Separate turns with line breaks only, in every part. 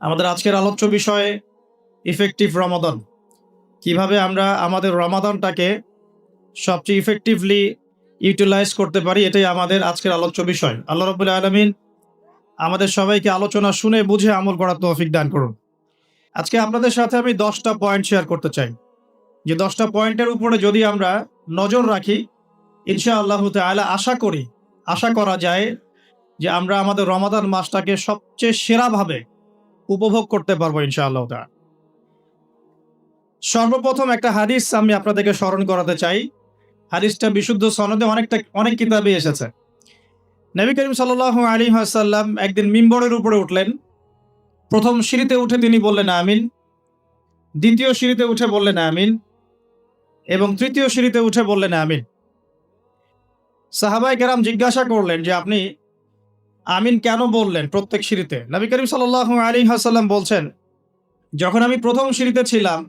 আমাদের আজকের আলোচ্য বিষয় ইফেক্টিভ রমাদান। কিভাবে আমরা আমাদের রমাদানটাকে সবচেয়ে ইফেক্টিভলি ইউটিলাইজ করতে পারি, এটাই আমাদের আজকের আলোচ্য বিষয়। আল্লাহ রাব্বুল আলামিন আমাদের সবাইকে আলোচনা শুনে বুঝে আমল করার তৌফিক দান করুন। আজকে আপনাদের সাথে আমি 10টা পয়েন্ট শেয়ার করতে চাই, যে 10টা পয়েন্টের উপরে যদি আমরা নজর রাখি, ইনশাআল্লাহু তাআলা আশা করা যায় যে আমরা আমাদের রমাদান মাসটাকে সবচেয়ে সেরাভাবে উপভোগ করতে পারবো ইনশাআল্লাহ তাআলা। সর্বপ্রথম একটা হাদিস আমি আপনাদেরকে স্মরণ করাতে চাই। হাদিসটা বিশুদ্ধ সনদে অনেক কিতাবে এসেছে। নবী করিম সাল্লাল্লাহু আলাইহি ওয়াসাল্লাম একদিন মিম্বরের উপরে উঠলেন। প্রথম সিঁড়িতে উঠে তিনি বললেন আমিন, দ্বিতীয় সিঁড়িতে উঠে বললেন আমিন, এবং তৃতীয় সিঁড়িতে উঠে বললেন আমিন। সাহাবায়ে কেরাম জিজ্ঞাসা করলেন যে আপনি আমিন কেন বললেন প্রত্যেক সিঁড়িতে? নবী করিম সাল্লাল্লাহু আলাইহি ওয়াসাল্লাম বলছেন, যখন আমি প্রথম সিঁড়িতে ছিলাম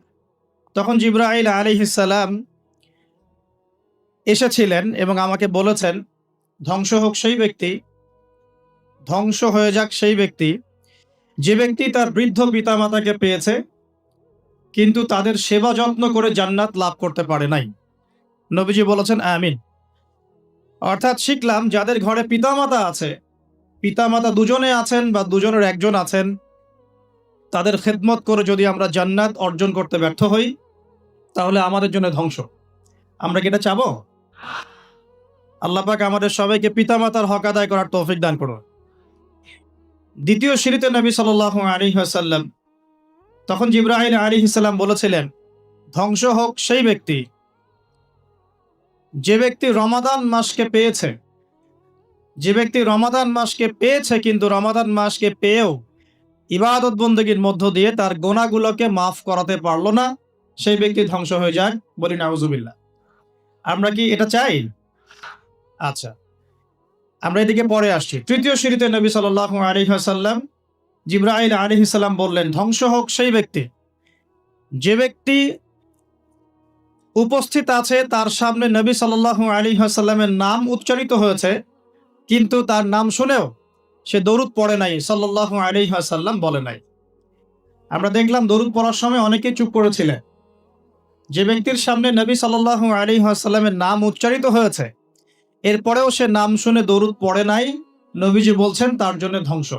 তখন জিবরাইল আলাইহিস সালাম এসেছিলেন এবং আমাকে বলেছেন, ধ্বংস হোক সেই ব্যক্তি, ধ্বংস হয়ে যাক সেই ব্যক্তি, যে ব্যক্তি তার বৃদ্ধ পিতামাতাকে পেয়েছে কিন্তু তাদের সেবা যত্ন করে জান্নাত লাভ করতে পারে নাই। নবীজি বলেছেন আমিন। অর্থাৎ শিখলাম, যাদের ঘরে পিতামাতা আছে, পিতামাতা দুজনে আছেন বা দুজনের একজন আছেন, তাদের খেদমত করে যদি আমরা জান্নাত অর্জন করতে ব্যর্থ হই, তাহলে আমাদের জন্য ধ্বংস। আমরা কি এটা চাবো? আল্লাহ পাক আমাদের সবাইকে পিতামাতার হক আদায় করার তৌফিক দান করুন। দ্বিতীয় সিঁড়িতে নবী সাল্লাল্লাহু আলাইহি ওয়াসাল্লাম, তখন জিবরাইল আলাইহিস সালাম বলেছিলেন, ধ্বংস হোক সেই ব্যক্তি, যে ব্যক্তি রমাদান মাসকে পেয়েছে, যে ব্যক্তি রমাদান মাসকে পেয়েছে কিন্তু রমাদান মাসকে পেয়েও ইবাদত বন্দেগীর মধ্য দিয়ে তার গুনাহগুলোকে মাফ করাতে পারলো না, সেই ব্যক্তি ধ্বংস হয়ে যাক। বলি নাউজুবিল্লাহ। আমরা কি এটা চাই? আচ্ছা, আমরা এদিকে পরে আসছি। তৃতীয় সিঁড়িতে নবী সাল্লাল্লাহু আলাইহি ওয়াসাল্লাম, জিবরাইল আলাইহিস সালাম বললেন, ধ্বংস হোক সেই ব্যক্তি, যে ব্যক্তি উপস্থিত আছে তার সামনে নবী সাল্লাল্লাহু আলাইহি ওয়াসাল্লামের নাম উচ্চারিত হয়েছে কিন্তু তার নাম শুনেও সে দরুদ পড়ে নাই, সাল্লাল্লাহু আলাইহি ওয়াসাল্লাম বলে নাই। আমরা দেখলাম দরুদ পড়ার সময় অনেকেই চুপ করেছিলেন। যে ব্যক্তির সামনে নবী সাল্লাল্লাহু আলাইহি ওয়াসাল্লামের নাম উচ্চারিত হয়েছে, এরপরেও সে নাম শুনে দরুদ পড়ে নাই, নবীজি বলছেন তার জন্য ধ্বংস।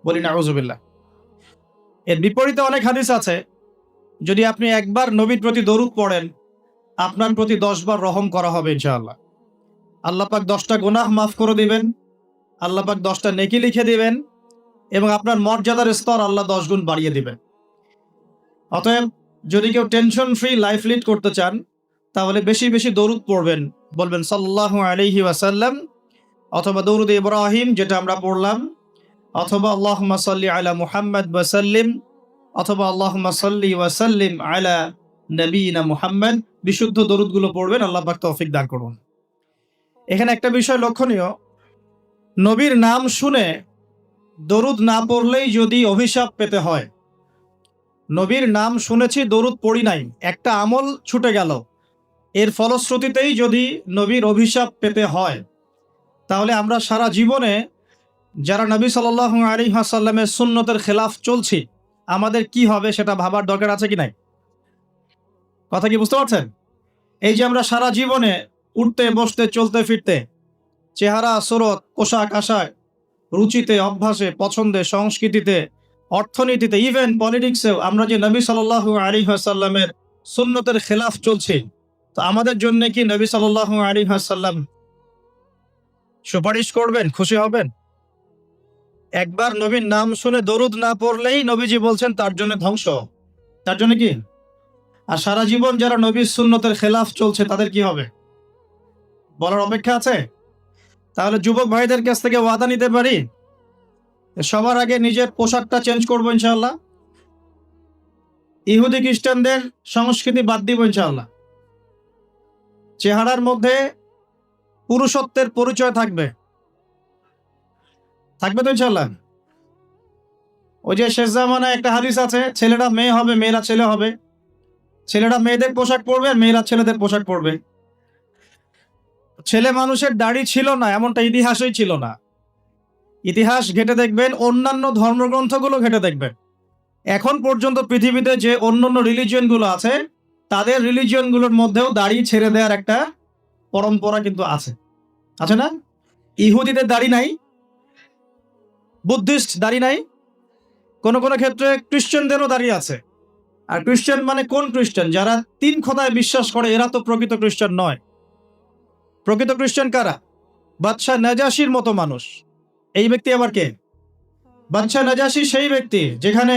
বলি নাউজুবিল্লাহ। এর বিপরীতে অনেক হাদিস আছে, যদি আপনি একবার নবীর প্রতি দরুদ পড়েন, আপনার প্রতি 10 বার রহম করা হবে ইনশাআল্লাহ। আল্লাহ পাক 10টা গুনাহ মাফ করে দিবেন, আল্লাহ পাক 10টা নেকি লিখে দিবেন, এবং আপনার মর্যাদার স্তর আল্লাহ 10 গুণ বাড়িয়ে দিবেন। অতএব যদি কেউ টেনশন ফ্রি লাইফ লিড করতে চান, তাহলে বেশি বেশি দরুদ পড়বেন। বলবেন সাল্লাল্লাহু আলাইহি ওয়াসাল্লাম, অথবা দরুদ ইব্রাহিম যেটা আমরা পড়লাম, অথবা আল্লাহুম্মা সাল্লি আলা মুহাম্মাদ ওয়া সাল্লিম, অথবা আল্লাহুম্মা সাল্লি ওয়া সাল্লিম আলা নবিয়িনা মুহাম্মাদ। বিশুদ্ধ দরুদগুলো পড়বেন। আল্লাহ পাক তৌফিক দান করুন। এখানে একটা বিষয় লক্ষণীয়, নবীর নাম শুনে দরুদ না পড়লেই যদি অভিশাপ পেতে হয়, নবীর নাম শুনেছি দরুদ পড়ি নাই, একটা আমল ছুটে গেল, এর ফলশ্রুতিতেই যদি নবীর অভিশাপ পেতে হয়, তাহলে আমরা সারা জীবনে যারা নবী সাল্লাল্লাহু আলাইহি ওয়াসাল্লামের সুন্নতের খেলাফ চলছি, আমাদের কি হবে সেটা ভাবার দরকার আছে কি নাই? কথা কি বুঝতে পারছেন? এই যে আমরা সারা জীবনে উঠতে বসতে চলতে ফিরতে, চেহারা সুরত পোশাক আশাক, রুচিতে অভ্যাসে পছন্দে সংস্কৃতিতে অর্থনীতিতে ইভেন পলিটিক্সেও আমরা যে নবী সাল্লাল্লাহু আলাইহি ওয়াসাল্লামের সুন্নতের খেলাফ চলছি, তো আমাদের জন্য কি নবী সাল্লাল্লাহু আলাইহি ওয়াসাল্লাম সুপারিশ করবেন, খুশি হবেন? একবার নবীর নাম শুনে দরুদ না পড়লেই নবীজি বলছেন তার জন্য ধ্বংস। তার জন্য কি? আর সারা জীবন যারা নবীর সুন্নতের খেলাফ চলছে তাদের কি হবে বলার অপেক্ষা আছে? তাহলে যুবক ভাইদের কাছ থেকে ওয়াদা নিতে পারি, সবার আগে নিজের পোশাকটা চেঞ্জ করবো ইনশাআল্লাহ, ইহুদি খ্রিস্টানদের সংস্কৃতি বাদ দিব ইনশাআল্লাহ, চেহারার মধ্যে পুরুষত্বের পরিচয় থাকবে তো ইনশাআল্লাহ। ওই যে শেষ জামানায় একটা হাদিস আছে, ছেলেরা মেয়ে হবে, মেয়েরা ছেলে হবে, ছেলেরা মেয়েদের পোশাক পরবে, মেয়েরা ছেলেদের পোশাক পরবে। ছেলে মানুষের দাড়ি ছিল না এমনটা ইতিহাসই ছিল না। ইতিহাস ঘেটে দেখবেন, অন্যান্য ধর্মগ্রন্থগুলো ঘেটে দেখবেন, এখন পর্যন্ত পৃথিবীতে যে অন্যান্য রিলিজিয়নগুলো আছে, তাদের রিলিজিয়নগুলোর মধ্যেও দাড়ি ছেড়ে দেওয়ার একটা পরম্পরা কিন্তু আছে, আছে না? ইহুদিদের দাড়ি নাই, বুদ্ধিস্ট দাড়ি নাই, কোনো কোনো ক্ষেত্রে খ্রিস্টানদেরও দাড়ি আছে। আর খ্রিস্টান মানে কোন খ্রিস্টান? যারা 3 খোদায় বিশ্বাস করে, এরা তো প্রকৃত খ্রিস্টান নয়। প্রকৃত খ্রিস্টান কারা? বাদশাহ নাজাশির মতো মানুষ। এই ব্যক্তি আবার কে? বাদশাহ নাজাশি সেই ব্যক্তি যেখানে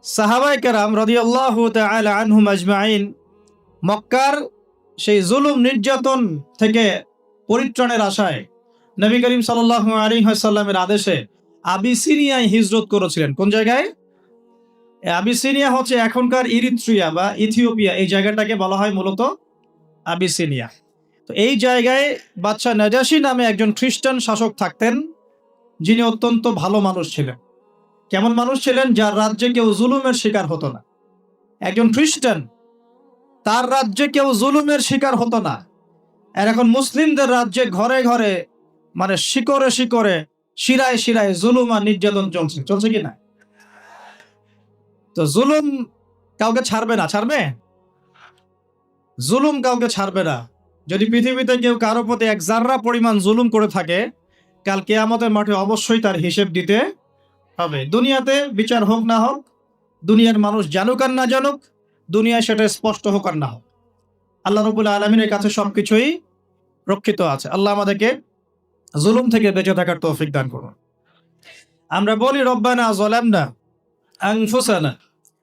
সাহাবায়ে কেরাম রাদিয়াল্লাহু তাআলা আনহুম আজমাইন মক্কার সেই জুলুম নির্যাতন থেকে পরিত্রাণের আশায় নবী করিম সাল্লাল্লাহু আলাইহি ওয়াসাল্লামের আদেশে আবিসিনিয়ায় হিজরত করেছিলেন। কোন জায়গায়? আবিসিনিয়া হচ্ছে এখনকার ইরিত্রিয়া বা ইথিওপিয়া, এই জায়গাটাকে বলা হয় মূলত আবিসিনিয়া। তো এই জায়গায় বাদশাহ নাজাশি নামে একজন খ্রিস্টান শাসক থাকতেন, যিনি অত্যন্ত ভালো মানুষ ছিলেন। কেমন মানুষ ছিলেন? যার রাজ্যে কেউ জুলুমের শিকার হতো না। একজন খ্রিস্টান, তার রাজ্যে কেউ জুলুমের শিকার হতো না। আর এখন মুসলিমদের রাজ্যে ঘরে ঘরে, মানে শিকরে শিকরে, শিরায় শিরায় জুলুম আর নির্যাতন চলছে, চলছে কি না? তো জুলুম কাউকে ছাড়বে না, ছাড়বে? জুলুম কাউকে ছাড়বে না। যদি পৃথিবীতে কেউ কারো প্রতি এক জাররা পরিমাণ জুলুম করে থাকে, কাল কিয়ামতের মাঠে অবশ্যই তার হিসেব দিতে হবে। দুনিয়াতে বিচার হোক না হোক, দুনিয়ার মানুষ জানুক আর না জানুক, দুনিয়ায় সেটা স্পষ্ট হোক আর না হোক, আল্লাহ রাব্বুল আলামিনের কাছে সবকিছুই রক্ষিত আছে। আল্লাহ আমাদেরকে জুলুম থেকে বেঁচে থাকার তৌফিক দান করুন। আমরা বলি রব্বানা যালামনা আনফুসানা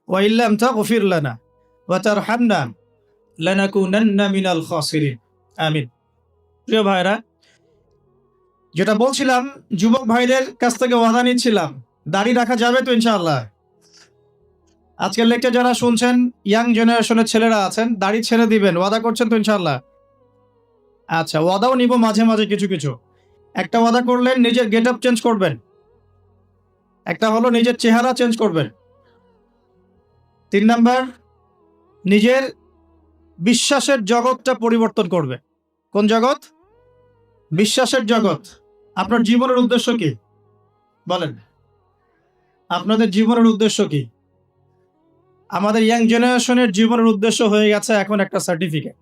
ওয়া ইল্লাম তাগফির লানা ওয়া তারহামনা লানাকুনান্না মিনাল খাসিরিন। আমিন। প্রিয় ভাইরা, যেটা বলছিলাম, যুবক ভাইদের কাছ থেকে ওয়াদা নিচ্ছিলাম, দাড়ি রাখা যাবে তো ইনশাআল্লাহ? আজকের লেকচার যারা শুনছেন, ইয়াং জেনারেশনের ছেলেরা আছেন, দাড়ি ছেড়ে দিবেন, ওয়াদা করছেন তো ইনশাআল্লাহ? আচ্ছা, ওয়াদাও নিব মাঝে মাঝে কিছু কিছু। একটা ওয়াদা করলেন, নিজের গেট আপ চেঞ্জ করবেন। একটা হলো নিজের চেহারা চেঞ্জ করবেন। 3 নাম্বার, নিজের বিশ্বাসের জগৎটা পরিবর্তন করবে। কোন জগৎ? বিশ্বাসের জগৎ। আপনার জীবনের উদ্দেশ্য কি? বলেন, আপনাদের জীবনের উদ্দেশ্য কি? আমাদের ইয়াং জেনারেশনের জীবনের উদ্দেশ্য হয়ে গেছে এখন একটা সার্টিফিকেট,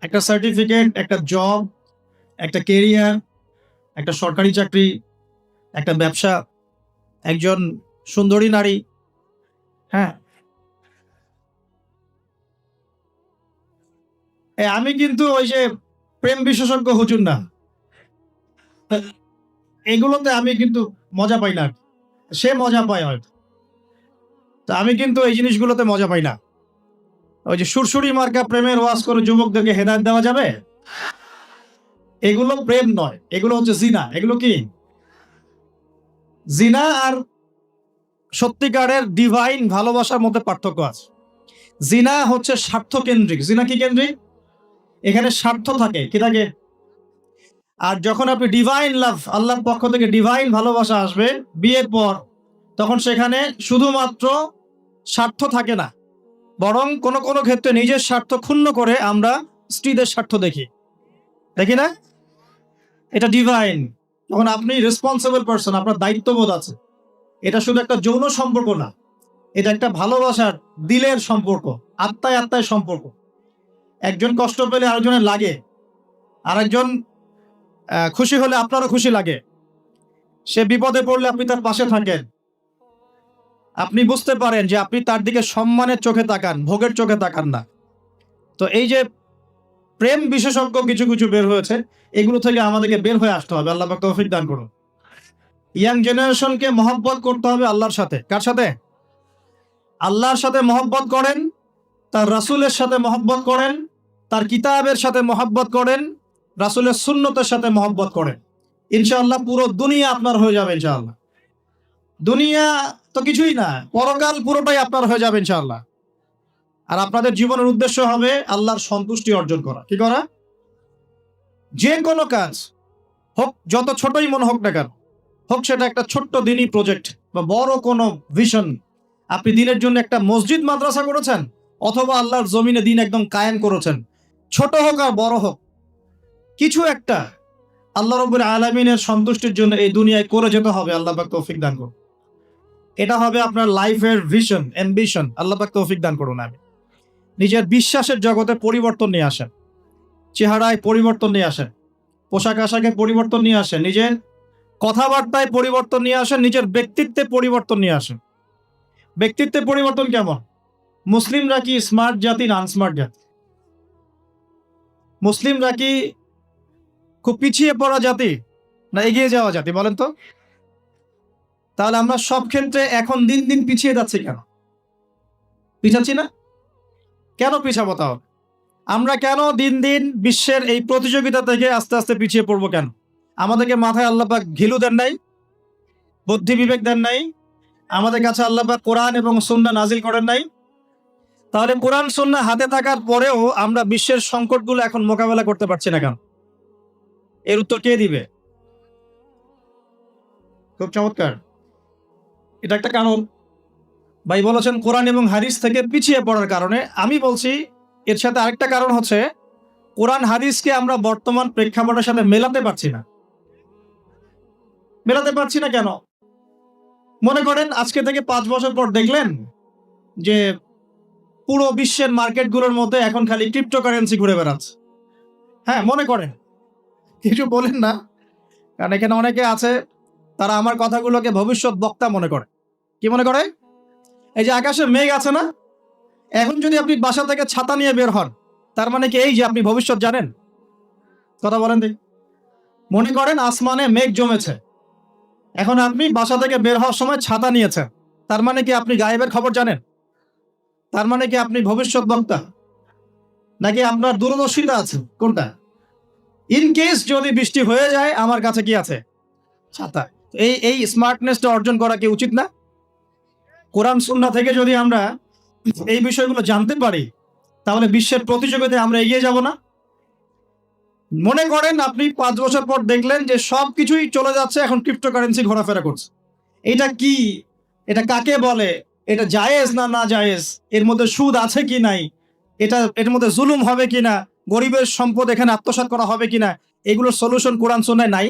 একটা সার্টিফিকেট, একটা জব, একটা কেরিয়ার, একটা সরকারি চাকরি, একটা ব্যবসা, একজন সুন্দরী নারী। হ্যাঁ, আমি কিন্তু ওই যে প্রেম বিশেষজ্ঞ হুজুর না, এগুলোতে আমি কিন্তু মজা পাই না। সে মজা পায় হয়তো, তা আমি কিন্তু এই জিনিসগুলোতে মজা পাই না। ওই যে সুরসুরি মার্কা প্রেমের ওয়াজ করে যুবকদেরকে হেদায়েত দেওয়া যাবে? এগুলো প্রেম নয়, এগুলো হচ্ছে জিনা। এগুলো কি? জিনা আর সত্যিকারের ডিভাইন ভালোবাসার মধ্যে পার্থক্য আছে। জিনা হচ্ছে স্বার্থ কেন্দ্রিক। জিনা কি কেন্দ্রিক? এখানে স্বার্থ থাকে, কি থাকে? আর যখন আপনি ডিভাইন লাভ, আল্লাহর পক্ষ থেকে ডিভাইন ভালোবাসা আসবে বিয়ের পর, তখন সেখানে শুধুমাত্র স্বার্থ থাকে না, বরং কোনো কোনো ক্ষেত্রে নিজের স্বার্থ ক্ষুণ্ণ করে আমরা স্ত্রীদের স্বার্থ দেখি, দেখি না? এটা ডিভাইন। তখন আপনি রেসপন্সিবল পারসন, আপনার দায়িত্ববোধ আছে। এটা শুধু একটা যৌন সম্পর্ক না, এটা একটা ভালোবাসার দিলের সম্পর্ক, আত্মায় আত্মায় সম্পর্ক। একজন কষ্ট পেলে আরেকজনের লাগে, আরেকজন খুশি হলে আপনারও খুশি লাগে। সে বিপদে পড়লে আপনি তার পাশে থাকেন, আপনি বুঝতে পারেন যে আপনি তার দিকে সম্মানের চোখে তাকান, ভোগের চোখে তাকান না। তো এই যে প্রেম বিশেষজ্ঞ কিছু কিছু বের হয়েছে, এগুলো থেকে আমাদেরকে বের হয়ে আসতে হবে। আল্লাহ পাক তৌফিক দান করুন। ইয়াং জেনারেশনকে মহব্বত করতে হবে আল্লাহর সাথে। কার সাথে? আল্লাহর সাথে মহব্বত করেন, তার রাসূলের সাথে মহব্বত করেন, তার কিতাবের সাথে মহব্বত করেন, রাসূলের সুন্নতের সাথে মহব্বত করেন। ইনশাআল্লাহ পুরো দুনিয়া আপনার হয়ে যাবে ইনশাআল্লাহ। দুনিয়া তো কিছুই না, পরকাল পুরোটাই আপনার হয়ে যাবে ইনশাআল্লাহ। আর আপনাদের জীবনের উদ্দেশ্য হবে আল্লাহর সন্তুষ্টি অর্জন করা। কি করা? যে কোনো কাজ হোক, যত ছোটই মনে হোক না কেন, হোক সেটা একটা ছোট্ট দিনই প্রজেক্ট বা বড় কোনো ভিশন। আপনি দিনের জন্য একটা মসজিদ মাদ্রাসা করেছেন, অথবা আল্লাহর জমিনে দিন একদম কায়েম করেছেন, ছোট হোক আর বড় হোক, কিছু একটা আল্লাহ রাব্বুল আলামিনের সন্তুষ্টির জন্য এই দুনিয়ায় করে যেতে হবে। আল্লাহ পাক তৌফিক দান করুন। এটা হবে আপনার লাইফের ভিশন, অ্যাম্বিশন। আল্লাহ পাক তৌফিক দান করুন। আমি নিজের বিশ্বাসের জগতে পরিবর্তন নিয়ে আসেন, চেহারায় পরিবর্তন নিয়ে আসেন, পোশাক আশাকে পরিবর্তন নিয়ে আসেন, নিজের কথাবার্তায় পরিবর্তন নিয়ে আসেন, নিজের ব্যক্তিত্বে পরিবর্তন নিয়ে আসেন। ব্যক্তিত্বে পরিবর্তন কেমন? মুসলিমরা কি স্মার্ট জাতি না আনস্মার্ট জাতি? মুসলিমরা কি খুব পিছিয়ে পড়া জাতি না এগিয়ে যাওয়া জাতি? বলেন তো। তাহলে আমরা সব ক্ষেত্রে এখন দিন দিন পিছিয়ে যাচ্ছি কেন? পিছাচ্ছি না কেন? পিছাবো তাহলে আমরা কেন দিন দিন বিশ্বের এই প্রতিযোগিতা থেকে আস্তে আস্তে পিছিয়ে পড়বো কেন? আমাদেরকে মাথায় আল্লাহ পাক ঘিলু দেন নাই, বুদ্ধি বিবেক দেন নাই, আমাদের কাছে আল্লাহ পাক কোরআন এবং সুন্নাহ নাজিল করেন নাই। তাহলে কোরআন সুন্নাহ হাতে থাকার পরেও আমরা বিশ্বের সংকটগুলো এখন মোকাবেলা করতে পারছি না কেন? এর উত্তর কে দিবে? খুব চমৎকার। এটা একটা কারণ। ভাই বলেছেন কোরআন এবং হাদিস থেকে পিছিয়ে পড়ার কারণে। আমি বলছি এর সাথে আরেকটা কারণ হচ্ছে কোরআন হাদিসকে আমরা বর্তমান প্রেক্ষাপটের সাথে মেলাতে পারছি না। মেলাতে পারছি না কেন? মনে করেন আজকে থেকে 5 বছর পর দেখলেন যে পুরো বিশ্বের মার্কেটগুলোর মধ্যে এখন খালি ক্রিপ্টোকারেন্সি ঘুরে বেড়াচ্ছে। হ্যাঁ, মনে করেন। কিছু বলেন না, কারণ এখানে অনেকে আছে তারা আমার কথাগুলোকে ভবিষ্যৎ বক্তা মনে করে। কি মনে করে? এই যে আকাশে মেঘ আছে না, এখন যদি আপনি বাসা থেকে ছাতা নিয়ে বের হন, তার মানে কি এই যে আপনি ভবিষ্যৎ জানেন? কথা বলেন দেখি। মনে করেন আসমানে মেঘ জমেছে, এখন আপনি বাসা থেকে বের হওয়ার সময় ছাতা নিয়েছেন, তার মানে কি আপনি গায়েবের খবর জানেন? তার মানে কি আপনি ভবিষ্যৎ বক্তা? নাকি আপনার দূরদর্শিতা আছে? কোনটা? ইন কেস যদি বৃষ্টি হয়ে যায়, আমার কাছে কি আছে? ছাতা। এই স্মার্টনেসটা অর্জন করা কি উচিত না? কোরআন সুন্নাহ থেকে যদি আমরা এই বিষয়গুলো জানতে পারি, তাহলে বিশ্বের প্রতিযোগিতায় আমরা এগিয়ে যাব না? মনে করেন আপনি 5 বছর পর দেখলেন যে সবকিছুই চলে যাচ্ছে, এখন ক্রিপ্টোকারেন্সি ঘোরাফেরা করছে। এটা কি? এটা কাকে বলে? এটা জায়েজ না না জায়েজ? এর মধ্যে সুদ আছে কি নাই? এর মধ্যে জুলুম হবে কিনা? গরিবের সম্পদ এখানে আত্মসাৎ করা হবে কিনা? এগুলোর সলিউশন কোরআন সুন্নাহয় নাই।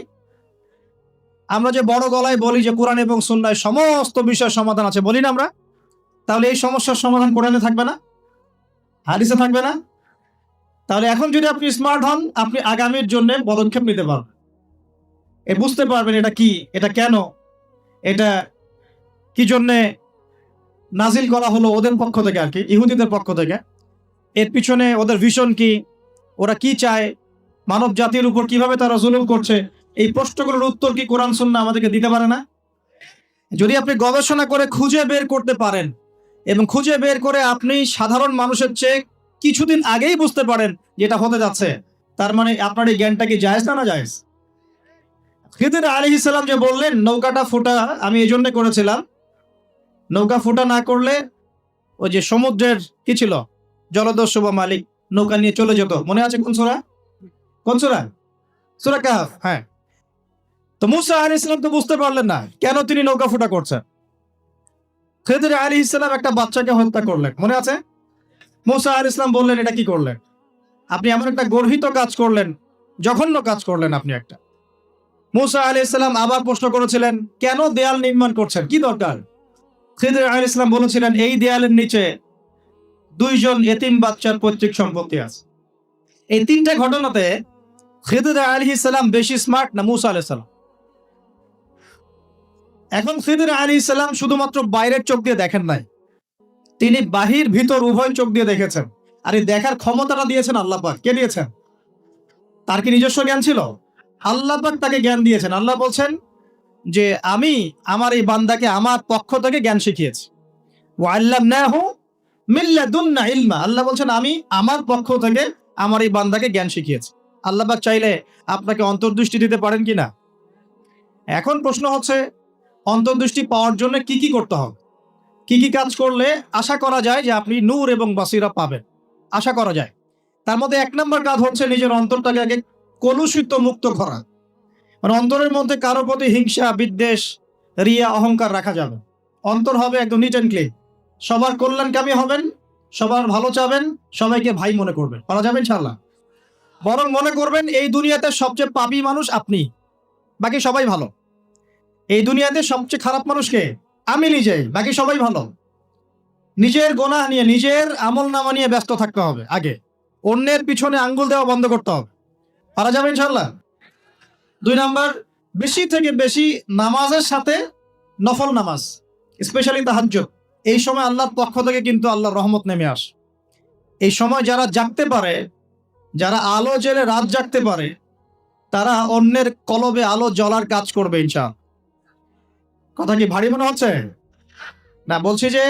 আমরা যে বড় গলায় বলি যে কোরআন এবং সুন্নাহয় সমস্ত বিষয়ের সমাধান আছে, বলি না আমরা? তাহলে এই সমস্যার সমাধান কোরআনে থাকবে না? হাদিসে থাকবে না? তাহলে এখন যদি আপনি স্মার্ট হন, আপনি আগামীর জন্য পদক্ষেপ নিতে পারবেন। বুঝতে পারবেন এটা কি, এটা কেন, এটা কি জন্যে নাজিল করা হলো ওদের পক্ষ থেকে, আর কি ইহুদিদের পক্ষ থেকে। এর পিছনে ওদের ভিশন কি, ওরা কি চায়, মানব জাতির উপর কিভাবে তারা জুলুম করছে, এই প্রশ্নগুলোর উত্তর কি কোরআন সুন্নাহ আমাদেরকে দিতে পারে না? যদি আপনি গবেষণা করে খুঁজে বের করতে পারেন এবং খুঁজে বের করে আপনি সাধারণ মানুষের চেয়ে কিছুদিন আগেই বুঝতে পারেন যেটা হতে যাচ্ছে, তার মানে আপনার এই জ্ঞানটা কি জায়েজ না না জায়েজ? খিদির আলাইহিস সালাম যে বললেন নৌকাটা ফোটা আমি এই জন্য করেছিলাম, নৌকা ফোটা না করলে ওই যে সমুদ্রের কি ছিল, জলদস্যু বা মালিক নৌকা নিয়ে চলে যেত। মনে আছে কোন সূরা? কোন সূরা? সূরা কাহফ। হ্যাঁ। তো মুসা আলাইহিস সালাম তো বুঝতে পারলেন না কেন তিনি নৌকা ফোটা করছেন। খিদির আলাইহিস সালাম একটা বাচ্চাকে হত্যা করলেন, মনে আছে? মুসা আলাইহিস সালাম বললেন এটা কি করলেন? আপনি এমন একটা গর্হিত কাজ করলেন, জঘন্য কাজ করলেন আপনি একটা। মুসা আলাইহিস সালাম আবার প্রশ্ন করেছিলেন কেন দেয়াল নির্মাণ করছেন, কি দরকার? খিদির আলাইহিস সালাম বলেছিলেন এই দেয়ালের নিচে 2 জন এতিম বাচ্চার পৈতৃক সম্পত্তি আছে। এই 3টা ঘটনাতে খিদির আলাইহিস সালাম বেশি স্মার্ট না মুসা আলাইহিস সালাম? এখন খিদির আলাইহিস সালাম শুধুমাত্র বাইরের চোখ দিয়ে দেখেন নাই, তিনি বাহির ভিতর উভয় চোখ দিয়ে দেখেছেন। আর এই দেখার ক্ষমতাটা দিয়েছেন আল্লাহ পাক। কে দিয়েছেন? তার কি নিজস্ব জ্ঞান ছিল? আল্লাহ পাক তাকে জ্ঞান দিয়েছেন। আল্লাহ বলছেন যে আমি আমার এই বান্দাকে আমার পক্ষ থেকে জ্ঞান শিখিয়েছি। ওয়া আল্লামনাহু মিন লাদুন্না ইলমা। আল্লাহ বলছেন আমি আমার পক্ষ থেকে আমার এই বান্দাকে জ্ঞান শিখিয়েছি। আল্লাহ পাক চাইলে আপনাকে অন্তর্দৃষ্টি দিতে পারেন কিনা? এখন প্রশ্ন হচ্ছে অন্তর্দৃষ্টি পাওয়ার জন্য কি কি করতে হবে, কি কি কাজ করলে আশা করা যায় যে আপনি নূর এবং বাসিরা পাবেন? আশা করা যায়। তার মধ্যে 1 নম্বর কাজ হচ্ছে নিজের অন্তরটাকে আগে কলুষিত মুক্ত করা। মানে অন্তরের মধ্যে কারো প্রতি হিংসা, বিদ্বেষ, রিয়া, অহংকার রাখা যাবে। অন্তর হবে একদম নিট অ্যান্ড ক্লিন। সবার কল্যাণকামী হবেন, সবার ভালো চাবেন, সবাইকে ভাই মনে করবেন। পারা যাবে ইনশাআল্লাহ? বরং মনে করবেন এই দুনিয়াতে সবচেয়ে পাপী মানুষ আপনি, বাকি সবাই ভালো। এই দুনিয়াতে সবচেয়ে খারাপ মানুষ কে? আমি নিজেই, বাকি সবাই ভালো। নিজের গোনাহ নিয়ে, নিজের আমল নামা নিয়ে ব্যস্ত থাকতে হবে আগে। অন্যের পিছনে আঙ্গুল দেওয়া বন্ধ করতে হবে। পারা যাবে ইনশাল্লাহ। 2 নাম্বার, বেশি থেকে বেশি নামাজের সাথে নফল নামাজ, স্পেশালি তাহাজ্জুদ। এই সময় আল্লাহর পক্ষ থেকে কিন্তু আল্লাহর রহমত নেমে আসে। এই সময় যারা জাগতে পারে, যারা আলো জেলে রাত জাগতে পারে, তারা অন্যের কলবে আলো জ্বলার কাজ করবে ইনশাআল্লাহ। কথা কি ভারী মনে হচ্ছে? না, বলছি যে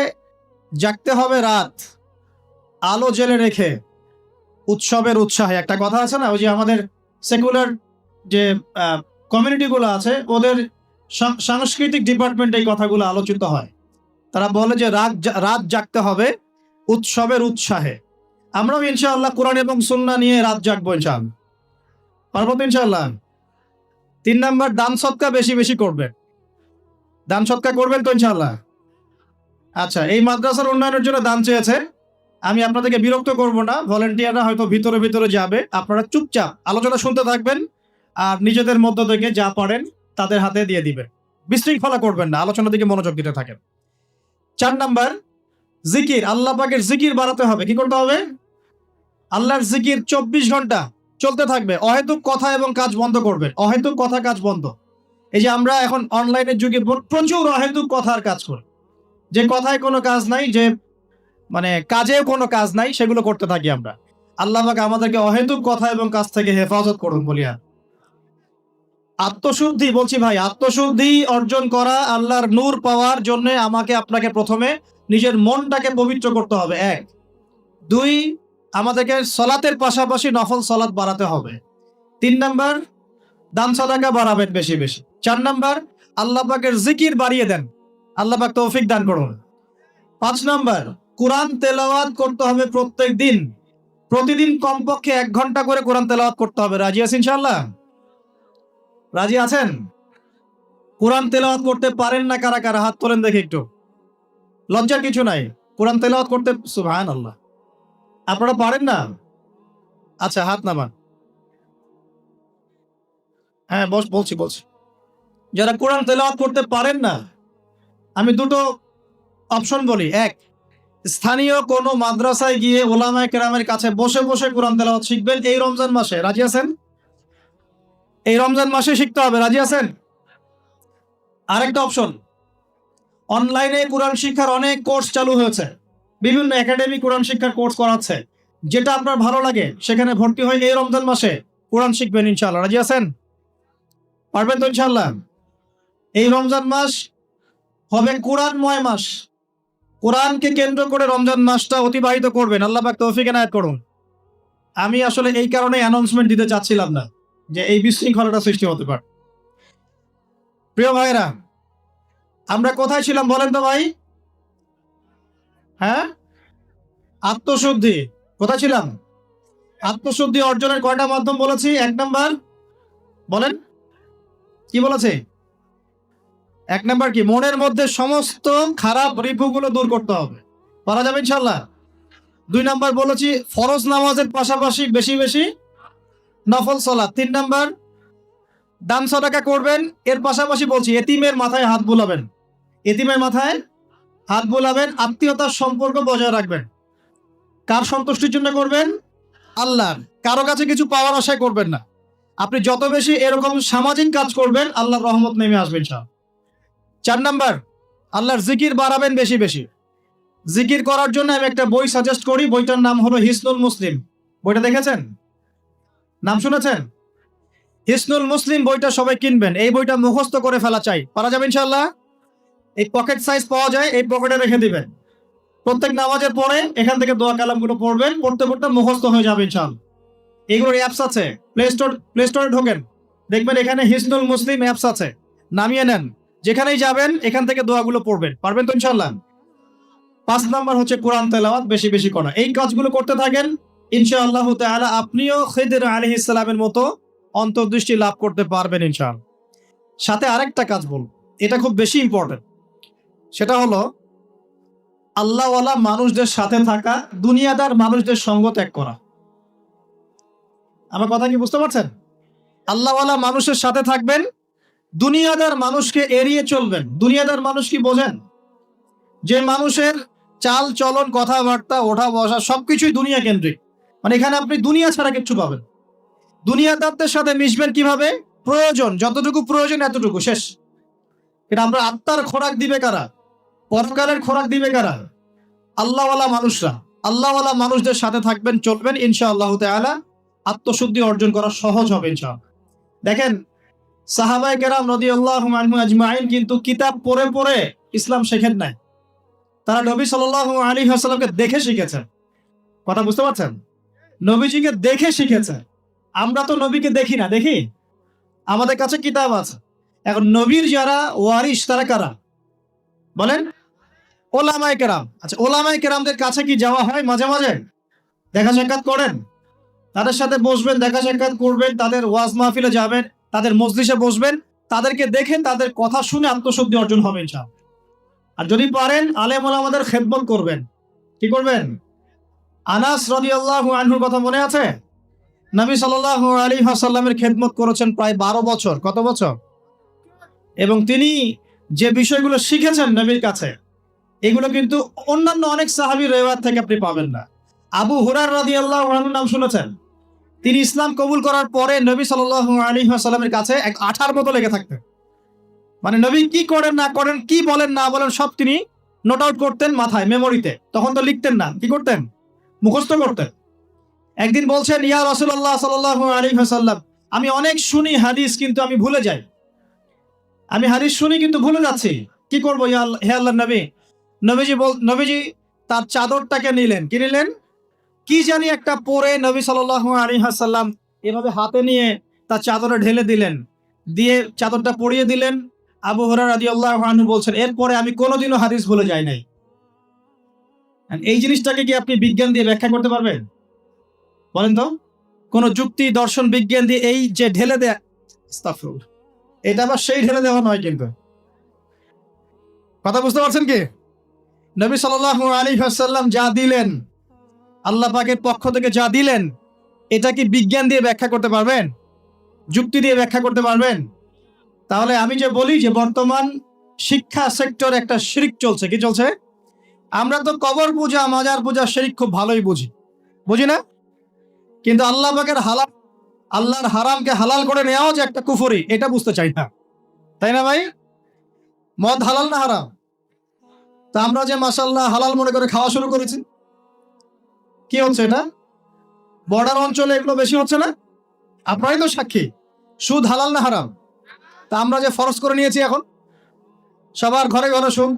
জাগতে হবে রাত, আলো জেলে রেখে, উৎসবের উৎসাহে। একটা কথা আছে না, ওই যে আমাদের সেকুলার যে কমিউনিটিগুলো আছে, ওদের সাংস্কৃতিক ডিপার্টমেন্টে এই কথাগুলো আলোচিত হয়। তারা বলে যে রাত জাগতে হবে উৎসবের উৎসাহে। আমরাও ইনশাআল্লাহ কোরআন এবং সুন্নাহ নিয়ে রাত জাগবো ইনশাআল্লাহ। পারবো তো ইনশাআল্লাহ। 3 নাম্বার, দান সদকা বেশি বেশি করবে। দান সদকা করবেন তো ইনশাআল্লাহ। আচ্ছা, এই মাদ্রাসার উন্নয়নের জন্য দান চেয়েছে। আমি আপনাদেরকে বিরক্ত করব না, ভলেন্টিয়াররা হয়তো ভিতরে ভিতরে যাবে, আপনারা চুপচাপ আলোচনা শুনতে থাকবেন আর নিজেদের মধ্য থেকে যা পারেন তাদের হাতে দিয়ে দিবেন। বিশৃঙ্খলা করবেন না, আলোচনার দিকে মনোযোগ দিতে থাকেন। 4 নাম্বার, জিকির, আল্লাহ পাকের জিকির বাড়াতে হবে। কি করতে হবে? আল্লাহর জিকির 24 ঘন্টা চলতে থাকবে। অহেতুক কথা এবং কাজ বন্ধ করবেন। অহেতুক কথা কাজ বন্ধ। এই যে আমরা এখন অনলাইনের যুগে প্রচুর অহেতুক কথার কাজ করি, যে কথায় কোনো কাজ নাই, যে মানে কাজেও কোনো কাজ নাই, সেগুলো করতে থাকি আমরা। আল্লাহ পাক আমাদেরকে অহেতুক কথা এবং কাজ থেকে হেফাজত করুন বলিয়া। আত্মশুদ্ধি বলছি ভাই, আত্মশুদ্ধি অর্জন করা, আল্লাহর নূর পাওয়ার জন্য আমাকে আপনাকে প্রথমে নিজের মনটাকে পবিত্র করতে হবে, 1। 2, আমাদেরকে সলাতের পাশাপাশি নফল সলাত বাড়াতে হবে। 3 নাম্বার, দান সাদাকা বাড়াবেন বেশি বেশি। 4 নাম্বার, আল্লাহ পাকের জিকির বাড়িয়ে দেন। আল্লাহ পাক তৌফিক দান করুন। 5 নাম্বার, কোরআন তেলাওয়াত করতে হবে প্রত্যেক দিন। প্রতিদিন কমপক্ষে 1 ঘন্টা করে কোরআন তেলাওয়াত করতে হবে। রাজি আছেন ইনশাআল্লাহ? রাজি আছেন? কোরআন তেলাওয়াত করতে পারেন না কারা কারা? হাত তোলেন দেখি একটু। লজ্জার কিছু নাই, কোরআন তেলাওয়াত করতে। সুবহানাল্লাহ। আপনারা পারেন না? আচ্ছা, হাত নামান। হ্যাঁ, বলছি। যারা কোরআন তেলাওয়াত করতে পারেন না, আমি দুটো অপশন বলি। 1, স্থানীয় কোনো মাদ্রাসায় গিয়ে ওলামায়ে কেরামের কাছে বসে বসে কোরআন তেলাওয়াত শিখবেন এই রমজান মাসে। রাজি আছেন? এই রমজান মাসে শিখতে হবে। রাজি আছেন? আরেকটা অপশন, অনলাইনে কোরআন শিক্ষার অনেক কোর্স চালু হয়েছে, বিভিন্ন একাডেমি কোরআন শিক্ষার কোর্স করাচ্ছে। যেটা আপনার ভালো লাগে সেখানে ভর্তি হয়ে এই রমজান মাসে কোরআন শিখবেন ইনশাআল্লাহ। রাজি আছেন? পারবেন তো ইনশাআল্লাহ? এই রমজান মাস হবে কোরআনময় মাস। কোরআনকে কেন্দ্র করে রমজান মাসটা অতিবাহিত করবেন। আল্লাহ পাক তৌফিক এনায়েত করুন। আমি আসলে এই কারণে অ্যানাউন্সমেন্ট দিতে চাচ্ছিলাম না যে এই বিশৃঙ্খলাটা সৃষ্টি হতে পারে। প্রিয় ভাইরা, আমরা কোথায় ছিলাম বলেন তো ভাই? হ্যাঁ, আত্মশুদ্ধি। কোথায় ছিলাম? আত্মশুদ্ধি অর্জনের কয়টা মাধ্যম বলেছি? 1 নাম্বার বলেন, কি বলেছে? 1 নাম্বার কি? মনের মধ্যে সমস্ত খারাপ রিপুগুলো দূর করতে হবে। পারা যাবে ইনশাআল্লাহ। 2 নাম্বার বলেছি ফরজ নামাজের পাশাপাশি বেশি বেশি নফল সালাত। 3 নাম্বার, দান সাদাকা করবেন। এর পাশাপাশি বলছি এতিমের মাথায় হাত বুলাবেন। এতিমের মাথায় হাত বুলাবেন। আত্মীয়তার সম্পর্ক বজায় রাখবেন। কার সন্তুষ্টির জন্য করবেন? আল্লাহর। কারো কাছে কিছু পাওয়ার আশায় করবেন না। আপনি যত বেশি এরকম সামাজিক কাজ করবেন, আল্লাহর রহমত নেমে আসবে ইনশাআল্লাহ। 4 নাম্বার, আল্লাহর জিকির বাড়াবেন বেশি বেশি। জিকির করার জন্য আমি একটা বই সাজেস্ট করি, বইটার নাম হলো হিসনুল মুসলিম। বইটা দেখেছেন? নাম শুনেছেন? হিসনুল মুসলিম বইটা সবাই কিনবেন। এই বইটা মুখস্থ করে ফেলা চাই। পারা যাবে ইনশাআল্লাহ? এই পকেট সাইজ পাওয়া যায়, এই পকেটে রেখে দিবেন। প্রত্যেক নামাজের পরে এখান থেকে দোয়া কালামগুলো পড়বেন, পড়তে পড়তে মুখস্থ হয়ে যাবে ইনশাআল্লাহ। এগুলোর অ্যাপস আছে, প্লে স্টোরে ঢোকেন, দেখবেন এখানে হিসনুল মুসলিম অ্যাপস আছে, নামিয়ে নেন। যেখানেই যাবেন এখান থেকে দোয়াগুলো পড়বেন। পারবেন তো ইনশাআল্লাহ? 5 নাম্বার হচ্ছে কোরআন তেলাওয়াত বেশি বেশি করা। এই কাজগুলো করতে থাকেন, ইনশাআল্লাহ তাআলা আপনিও খিদর আলাইহিস সালামের মতো অন্তর্দৃষ্টি লাভ করতে পারবেন ইনশাআল্লাহ। সাথে আরেকটা কাজ বলবো, এটা খুব বেশি ইম্পর্টেন্ট। সেটা হলো আল্লাহওয়ালা মানুষদের সাথে থাকা, দুনিয়াদার মানুষদের সঙ্গ ত্যাগ করা। আমার কথা কি বুঝতে পারছেন? আল্লাহওয়ালা মানুষের সাথে থাকবেন, দুনিয়াদার মানুষকে এড়িয়ে চলবেন। দুনিয়াদার মানুষ কি বোঝেন? যে মানুষের চাল চলন কথাবার্তা ওঠা বসা সবকিছুই দুনিয়া কেন্দ্রিক, মানে এখানে আপনি দুনিয়া ছাড়া কিচ্ছু পাবেন। দুনিয়াদারদের সাথে মিশবেন কিভাবে? প্রয়োজন, যতটুকু প্রয়োজন এতটুকু, শেষ। এটা আমরা আত্মার খোরাক দিবে কারা? পরকালের খোরাক দিবে কারা? আল্লাহওয়ালা মানুষরা। আল্লাহওয়ালা মানুষদের সাথে থাকবেন, চলবেন, ইনশাআল্লাহ তাআলা আত্মশুদ্ধি অর্জন করা সহজ হবে ইনশাআল্লাহ। দেখেন, সাহাবায়ে কেরাম রাদিয়াল্লাহু আনহুম আজমাইন কিন্তু কিতাব পড়ে পড়ে ইসলাম শেখেন নাই। তারা নবী সাল্লাল্লাহু আলাইহি ওয়াসাল্লামকে দেখে শিখেছেন। কথা বুঝতে পারছেন? নবীজিকে দেখে শিখেছে। আমরা তো নবীকে দেখি না, দেখি? আমাদের কাছে কিতাব আছে। এখন নবীর যারা ওয়ারিস তারা কারা বলেন? ওলামায়ে কেরাম। আচ্ছা, ওলামায়ে কেরামদের কাছে কি যাওয়া হয় মাঝে মাঝে? দেখা সাক্ষাৎ করেন? তাদের সাথে বসবেন, দেখা সাক্ষাৎ করবেন, তাদের ওয়াজ মাহফিলে যাবেন, তাদের মজলিসে বসবেন, তাদেরকে দেখে তাদের কথা শুনে আত্মশুদ্ধি অর্জন হবে ইনশাআল্লাহ। আর যদি পারেন আলেম ওলামাদের খেদমত করবেন। কি করবেন? আনাস রাদিয়াল্লাহু আনহুর কথা মনে আছে? নবী সাল্লাল্লাহু আলাইহি ওয়াসাল্লামের খেদমত করেছেন প্রায় 12 বছর। কত বছর? এবং তিনি যে বিষয়গুলো শিখেছেন নবীর কাছে, এগুলো কিন্তু অন্যান্য অনেক সাহাবীর রিওয়ায়াত থেকে আপনি পাবেন না। আবু হুরায়রা রাদিয়াল্লাহু আনহুর নাম শুনেছেন? তিনি ইসলাম কবুল করার পরে নবী সাল্লাল্লাহু আলাইহি ওয়াসাল্লামের কাছে এক আঠার মতো লেগে থাকতেন। মানে নবী কি করেন না করেন, কি বলেন না বলেন, সব তিনি নোট আউট করতেন মাথায়, মেমোরিতে। তখন তো লিখতেন না, কি করতেন? মুখস্থ করতেন। একদিন বলছেন, ইয়া রাসূলুল্লাহ সাল্লাল্লাহু আলাইহি ওয়াসাল্লাম, আমি অনেক শুনি হাদিস কিন্তু আমি ভুলে যাই। আমি হাদিস শুনি কিন্তু ভুলে যাচ্ছি, কি করব হে আল্লাহর নবী? নবীজি তার চাদরটাকে নিলেন। কি নিলেন? কি জানি একটা পরে নবী সাল্লাল্লাহু আলাইহি ওয়াসাল্লাম এভাবে হাতে নিয়ে তার চাদরে ঢেলে দিলেন, দিয়ে চাদরটা পরিয়ে দিলেন। আবু হুরায়রা রাদিয়াল্লাহু আনহু বলছেন, এরপরে আমি কোনোদিনও হাদিস ভুলে যাই নাই। এই জিনিসটাকে কি আপনি বিজ্ঞান দিয়ে ব্যাখ্যা করতে পারবেন? বলেন তো, কোন যুক্তি, দর্শন, বিজ্ঞান দিয়ে এই যে ঢেলে দেয়া, আস্তাগফিরুল্লাহ, এটা আবার সেই ঢেলে দেওয়া নয় কিন্তু। কথা বুঝতে পারছেন কি? নবী সাল্লাল্লাহু আলাইহি ওয়াসাল্লাম যা দিলেন, আল্লাহ পাকের পক্ষ থেকে যা দিলেন, এটা কি বিজ্ঞান দিয়ে ব্যাখ্যা করতে পারবেন? যুক্তি দিয়ে ব্যাখ্যা করতে পারবেন? তাহলে আমি যে বলি যে বর্তমান শিক্ষা সেক্টর একটা শিরক চলছে। কি চলছে? আমরা তো কবর পূজা, মাজার পূজা, শিরক খুব ভালোই বুঝি, বুঝি না? কিন্তু আল্লাহ পাকের হালাল, আল্লাহর হারামকে হালাল করে নেওয়াও যে একটা কুফরি, এটা বুঝতে চাই না, তাই না ভাই? মদ হালাল না হারাম? তা আমরা যে মাশাআল্লাহ হালাল মনে করে খাওয়া শুরু করেছি, কি হচ্ছে এটা? বর্ডার অঞ্চলে এগুলো বেশি হচ্ছে না? আপনারাই তো সাক্ষী। সুদ হালাল না হারাম? তা আমরা যে ফরজ করে নিয়েছি এখন সবার ঘরে ঘরে সুদ,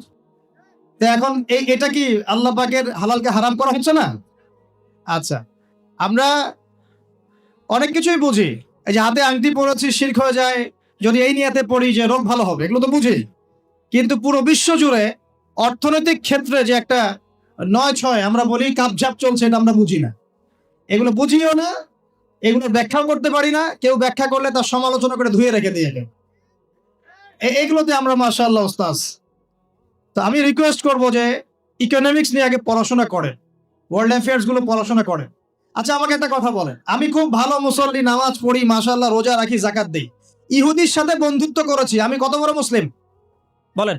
তা এখন এটা কি আল্লাহ পাকের হালালকে হারাম করা হচ্ছে না? আচ্ছা, আমরা অনেক কিছুই বুঝি। এই যে হাতে আংটি পরেছি শিরক হয়ে যায়, যদি এই নিয়াতে পড়ি যে রোগ ভালো হবে, এগুলো তো বুঝি। কিন্তু পুরো বিশ্ব জুড়ে অর্থনৈতিক ক্ষেত্রে যে একটা ৯-৬ আমরা বলি কাপঝাপ চলছে, এটা আমরা বুঝি না। এগুলো বুঝিও না, এগুলো ব্যাখ্যাও করতে পারি না। কেউ ব্যাখ্যা করলে তার সমালোচনা করে ধুয়ে রেখে দিয়ে কেউ, এগুলোতে আমরা মাশাআল্লাহ ওস্তাজ। তো আমি রিকোয়েস্ট করব যে ইকোনমিক্স নিয়ে আগে পড়াশোনা করেন, ওয়ার্ল্ড অ্যাফেয়ার্স গুলো পড়াশোনা করেন। আচ্ছা, আমাকে একটা কথা বলেন, আমি খুব ভালো মুসল্লি, নামাজ পড়ি, মাশাআল্লাহ, রোজা রাখি, যাকাত দেই, ইহুদির সাথে বন্ধুত্ব করেছি, আমি কত বড় মুসলিম বলেন?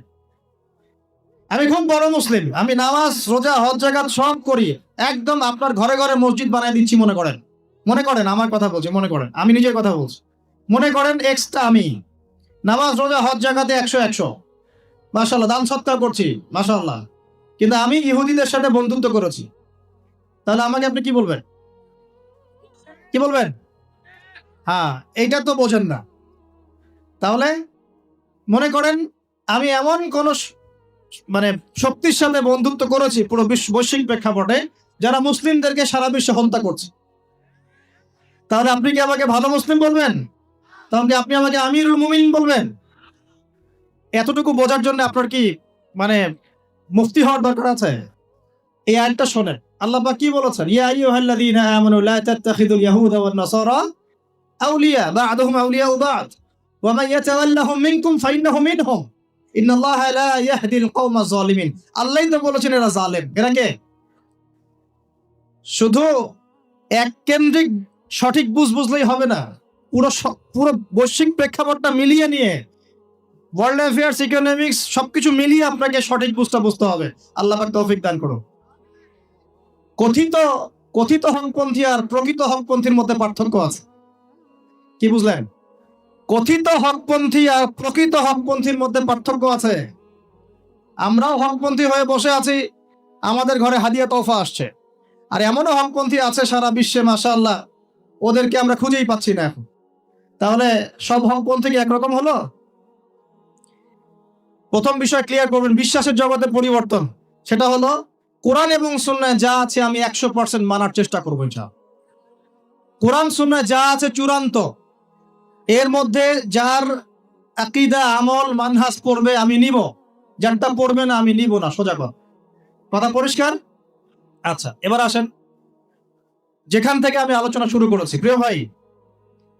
আমি খুব বড় মুসলিম, আমি নামাজ, রোজা, হজ, যাকাত সব করি, একদম আপনার ঘরে ঘরে মসজিদ বানায় দিচ্ছি। মনে করেন, মনে করেন আমার কথা বলছি, মনে করেন আমি নিজের কথা বলছি, মনে করেন এক্সট্রা আমি নামাজ, রোজা, হজ, যাকাতে 100 মাশাআল্লাহ, দান সৎকার করছি মাশাআল্লাহ, কিন্তু আমি ইহুদিদের সাথে বন্ধুত্ব করেছি। তাহলে আমাকে আপনি কি বলবেন? কি বলবেন? হ্যাঁ, এইটা তো বোঝেন না। তাহলে মনে করেন আমি এমন কোন মানে শক্তির সাথে বন্ধুত্ব করেছি পুরো বৈশ্বিক প্রেক্ষাপটে, যারা মুসলিমদেরকে সারা বিশ্বে হত্যা করছে। তাহলে আপনি কি আমাকে ভালো মুসলিম বলবেন? তাহলে কি আপনি আমাকে আমিরুল মুমিনিন বলবেন? এতটুকু বোঝার জন্য আপনার কি মানে মুফতি হওয়ার দরকার আছে? এই আয়াতটা শোনেন, আল্লাহ পাক কি বলেছেন? ইয়া আইয়ুহাল্লাযীনা আমানু লা তাত্তাখিযুল ইয়াহুদা ওয়ান নাসারা আউলিয়া বা'দুহুম আউলিয়াউ বা'দ ওয়া মান ইয়াতাওয়াল্লাহুম মিনকুম ফাইন্নাহু মিনহুম ইন্নাল্লাহা লা ইয়াহদিল কওমাজ যালিমিন। আল্লাহই তো বলেছেন এরা জালেম। এরা কে? শুধু এক কেন্দ্রিক সঠিক বুঝলেই হবে না, পুরো পুরো বৈশ্বিক প্রেক্ষাপটটা মিলিয়ে নিয়ে ওয়ার্ল্ড অ্যাফেয়ার্স, ইকোনমিক্স সবকিছু মিলিয়ে আপনাকে সঠিক বুঝতে হবে। আল্লাহ পাক তৌফিক দান করুন। কথিত কথিত হকপন্থী আর প্রকৃত হকপন্থীর মধ্যে পার্থক্য আছে। কি বুঝলেন? কথিত হকপন্থী আর প্রকৃত হকপন্থীর মধ্যে পার্থক্য আছে। আমরাও হকপন্থী হয়ে বসে আছি, আমাদের ঘরে হাদিয়া তোফা আসছে। আর এমনও হকপন্থী আছে সারা বিশ্বে, মাশাআল্লাহ, ওদেরকে আমরা খুঁজেই পাচ্ছি না এখন। তাহলে সব হকপন্থী কি একরকম হলো? প্রথম বিষয় ক্লিয়ার করবেন, বিশ্বাসের জগতে পরিবর্তন। সেটা হলো কোরআন এবং সুন্নায় যা আছে আমি 100% মানার চেষ্টা করবো ইনশাআল্লাহ। কোরআন সুন্নায় যা আছে চূড়ান্ত, এর মধ্যে যার আকীদা, আমল, মানহাজ পড়বে আমি নিব, যারটা পড়বে না আমি নিব না। সোজা কথা পরিষ্কার? আচ্ছা, এবার আসেন যেখান থেকে আমি আলোচনা শুরু করেছি। প্রিয় ভাই,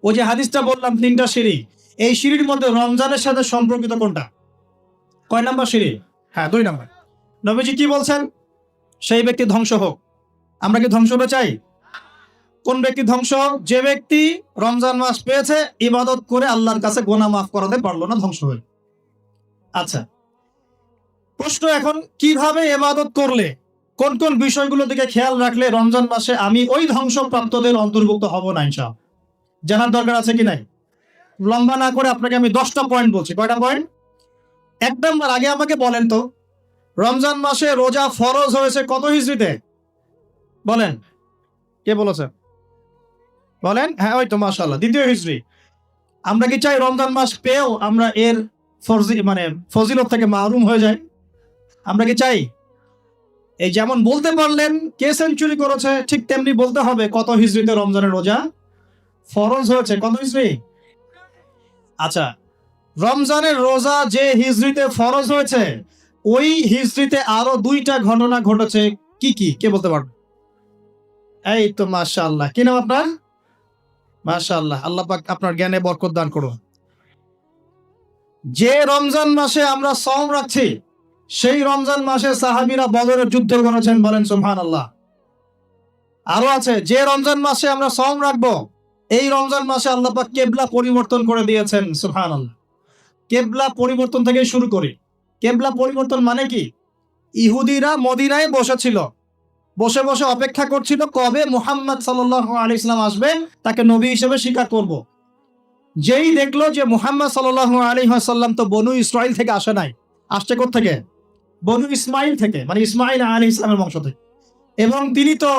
ওই যে হাদিসটা বললাম 3টা সিঁড়ি, এই সিঁড়ির মধ্যে রমজানের সাথে সম্পর্কিত কোনটা? কয় নাম্বার সিঁড়ি? হ্যাঁ, 2 নাম্বার। নবীজি কি বলছেন? সেই ব্যক্তি ধ্বংস হোক। আমরা কি ধ্বংস হতে চাই? কোন ব্যক্তি ধ্বংস হোক? যে ব্যক্তি রমজান মাস পেয়েছে, ইবাদত করে আল্লাহর কাছে গুনাহ মাফ করাতে পারলো না, ধ্বংস হয়ে। আচ্ছা, প্রশ্ন এখন, কিভাবে ইবাদত করলে, কোন কোন বিষয়গুলো দিকে খেয়াল রাখলে রমজান মাসে আমি ওই ধ্বংসপ্রাপ্তদের অন্তর্ভুক্ত হব না ইনশাআল্লাহ? জানার দরকার আছে কি নাই? লম্বা না করে আপনাকে আমি 10টা পয়েন্ট বলছি। কয়টা পয়েন্ট? 1 নাম্বার, আগে আমাকে বলেন তো, রমজান মাসে রোজা ফরজ হয়েছে কত হিজরিতে? বলেন, কে বলেছে? বলেন। হ্যাঁ, ওই তো, মাশাআল্লাহ, 2য় হিজরি। আমরা কি চাই রমজান মাস পেয়েও আমরা এর ফজিলত থেকে মাহরুম হয়ে যাই? আমরা কি চাই? এই যেমন বলতে পারলেন কে সেঞ্চুরি করেছে, ঠিক তেমনি বলতে হবে কত হিজরিতে রমজানের রোজা ফরজ হয়েছে। কত হিজরি? আচ্ছা, রমজানের রোজা যে হিজরিতে ফরজ হয়েছে, ওই হিজরিতে আরো 2টা ঘটনা ঘটেছে। কি কি, কে বলতে পারবে? এই তো, মাশাআল্লাহ। কি নাম আপনার? মাশাআল্লাহ, আল্লাহ পাক আপনার জ্ঞানে বরকত দান করুন। যে রমজান মাসে আমরা সওম রাখছি, সেই রমজান মাসে সাহাবীরা বদরের যুদ্ধ করেছেন। বলেন সুবহানাল্লাহ। আরো আছে, যে রমজান মাসে আমরা সওম রাখবো, এই রমজান মাসে আল্লাহ পাক কিবলা পরিবর্তন করে দিয়েছেন। সুবহানাল্লাহ। কিবলা পরিবর্তন থেকে শুরু করি। কিবলা পরিবর্তন মানে কি? ইহুদিরা মদিনায় বসেছিল, বসে বসে অপেক্ষা করছিল কবে মুহাম্মদ সাল্লাল্লাহু আলাইহি ওয়াসাল্লাম আসবে, তাকে নবী হিসেবে স্বীকার করব। যেই দেখলো যে মুহাম্মদ সাল্লাল্লাহু আলাইহি ওয়াসাল্লাম তো বনু ইসরাইল থেকে আসে নাই, আসছে কোথা থেকে? বনু ইসমাইল থেকে, মানে ইসমাইল আলাইহিস সালামের বংশ থেকে। এবং তিনি তো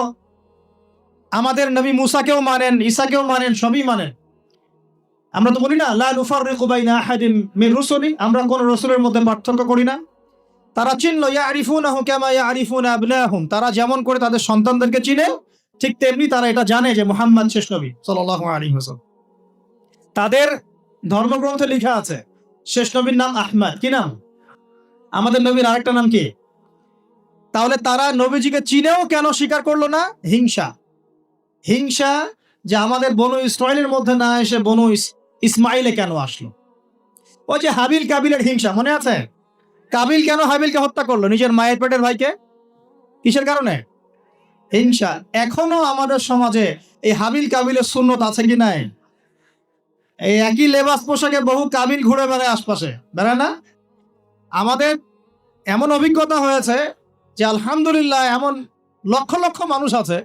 আমাদের নবী মুসাকেও মানেন, ঈসাকেও মানেন, সবই মানেন। আমরা তো বলি না, লা নুফাররিকু বাইনা আহাদিন মির রুসুলি, আমরা কোন রাসূলের মধ্যে পার্থক্য করি না। তারা চিনলো, ইয়ারিফুনাহু কামা ইয়ারিফুনা আবনাহুম, তারা যেমন করে তাদের সন্তানদেরকে চিনে, ঠিক তেমনি তারা এটা জানে যে মুহাম্মদ শেষ নবী সাল্লাল্লাহু আলাইহি ওয়াসাল্লাম। তাদের ধর্মগ্রন্থে লেখা আছে শেষ নবীর নাম আহমদ। কি নাম? আমাদের নবীর আরেকটা নাম কি? তাহলে তারা নবীজিকে চিনেও কেন স্বীকার করলো না? হিংসা। হিংসা যে আমাদের বনু ইসরাইলের মধ্যে না এসে বনু ইসমাইলে কেন আসলো। ওই যে হাবিল কাবিলের হিংসা, মনে আছে? কাবিল কেন হাবিলকে হত্যা করলো? নিজের মায়ের পেটের ভাইকে। কিসের কারণে? হিংসা। এখনো আমাদের সমাজে এই হাবিল কাবিলের সুন্নত আছে কি নাই? এই একই লেবাস পোশাকে বহু কাবিল ঘুরে বেড়ায় আশপাশে, বেড়ায় না? আমাদের এমন অভিজ্ঞতা হয়েছে যে আলহামদুলিল্লাহ এমন লক্ষ লক্ষ মানুষ আছে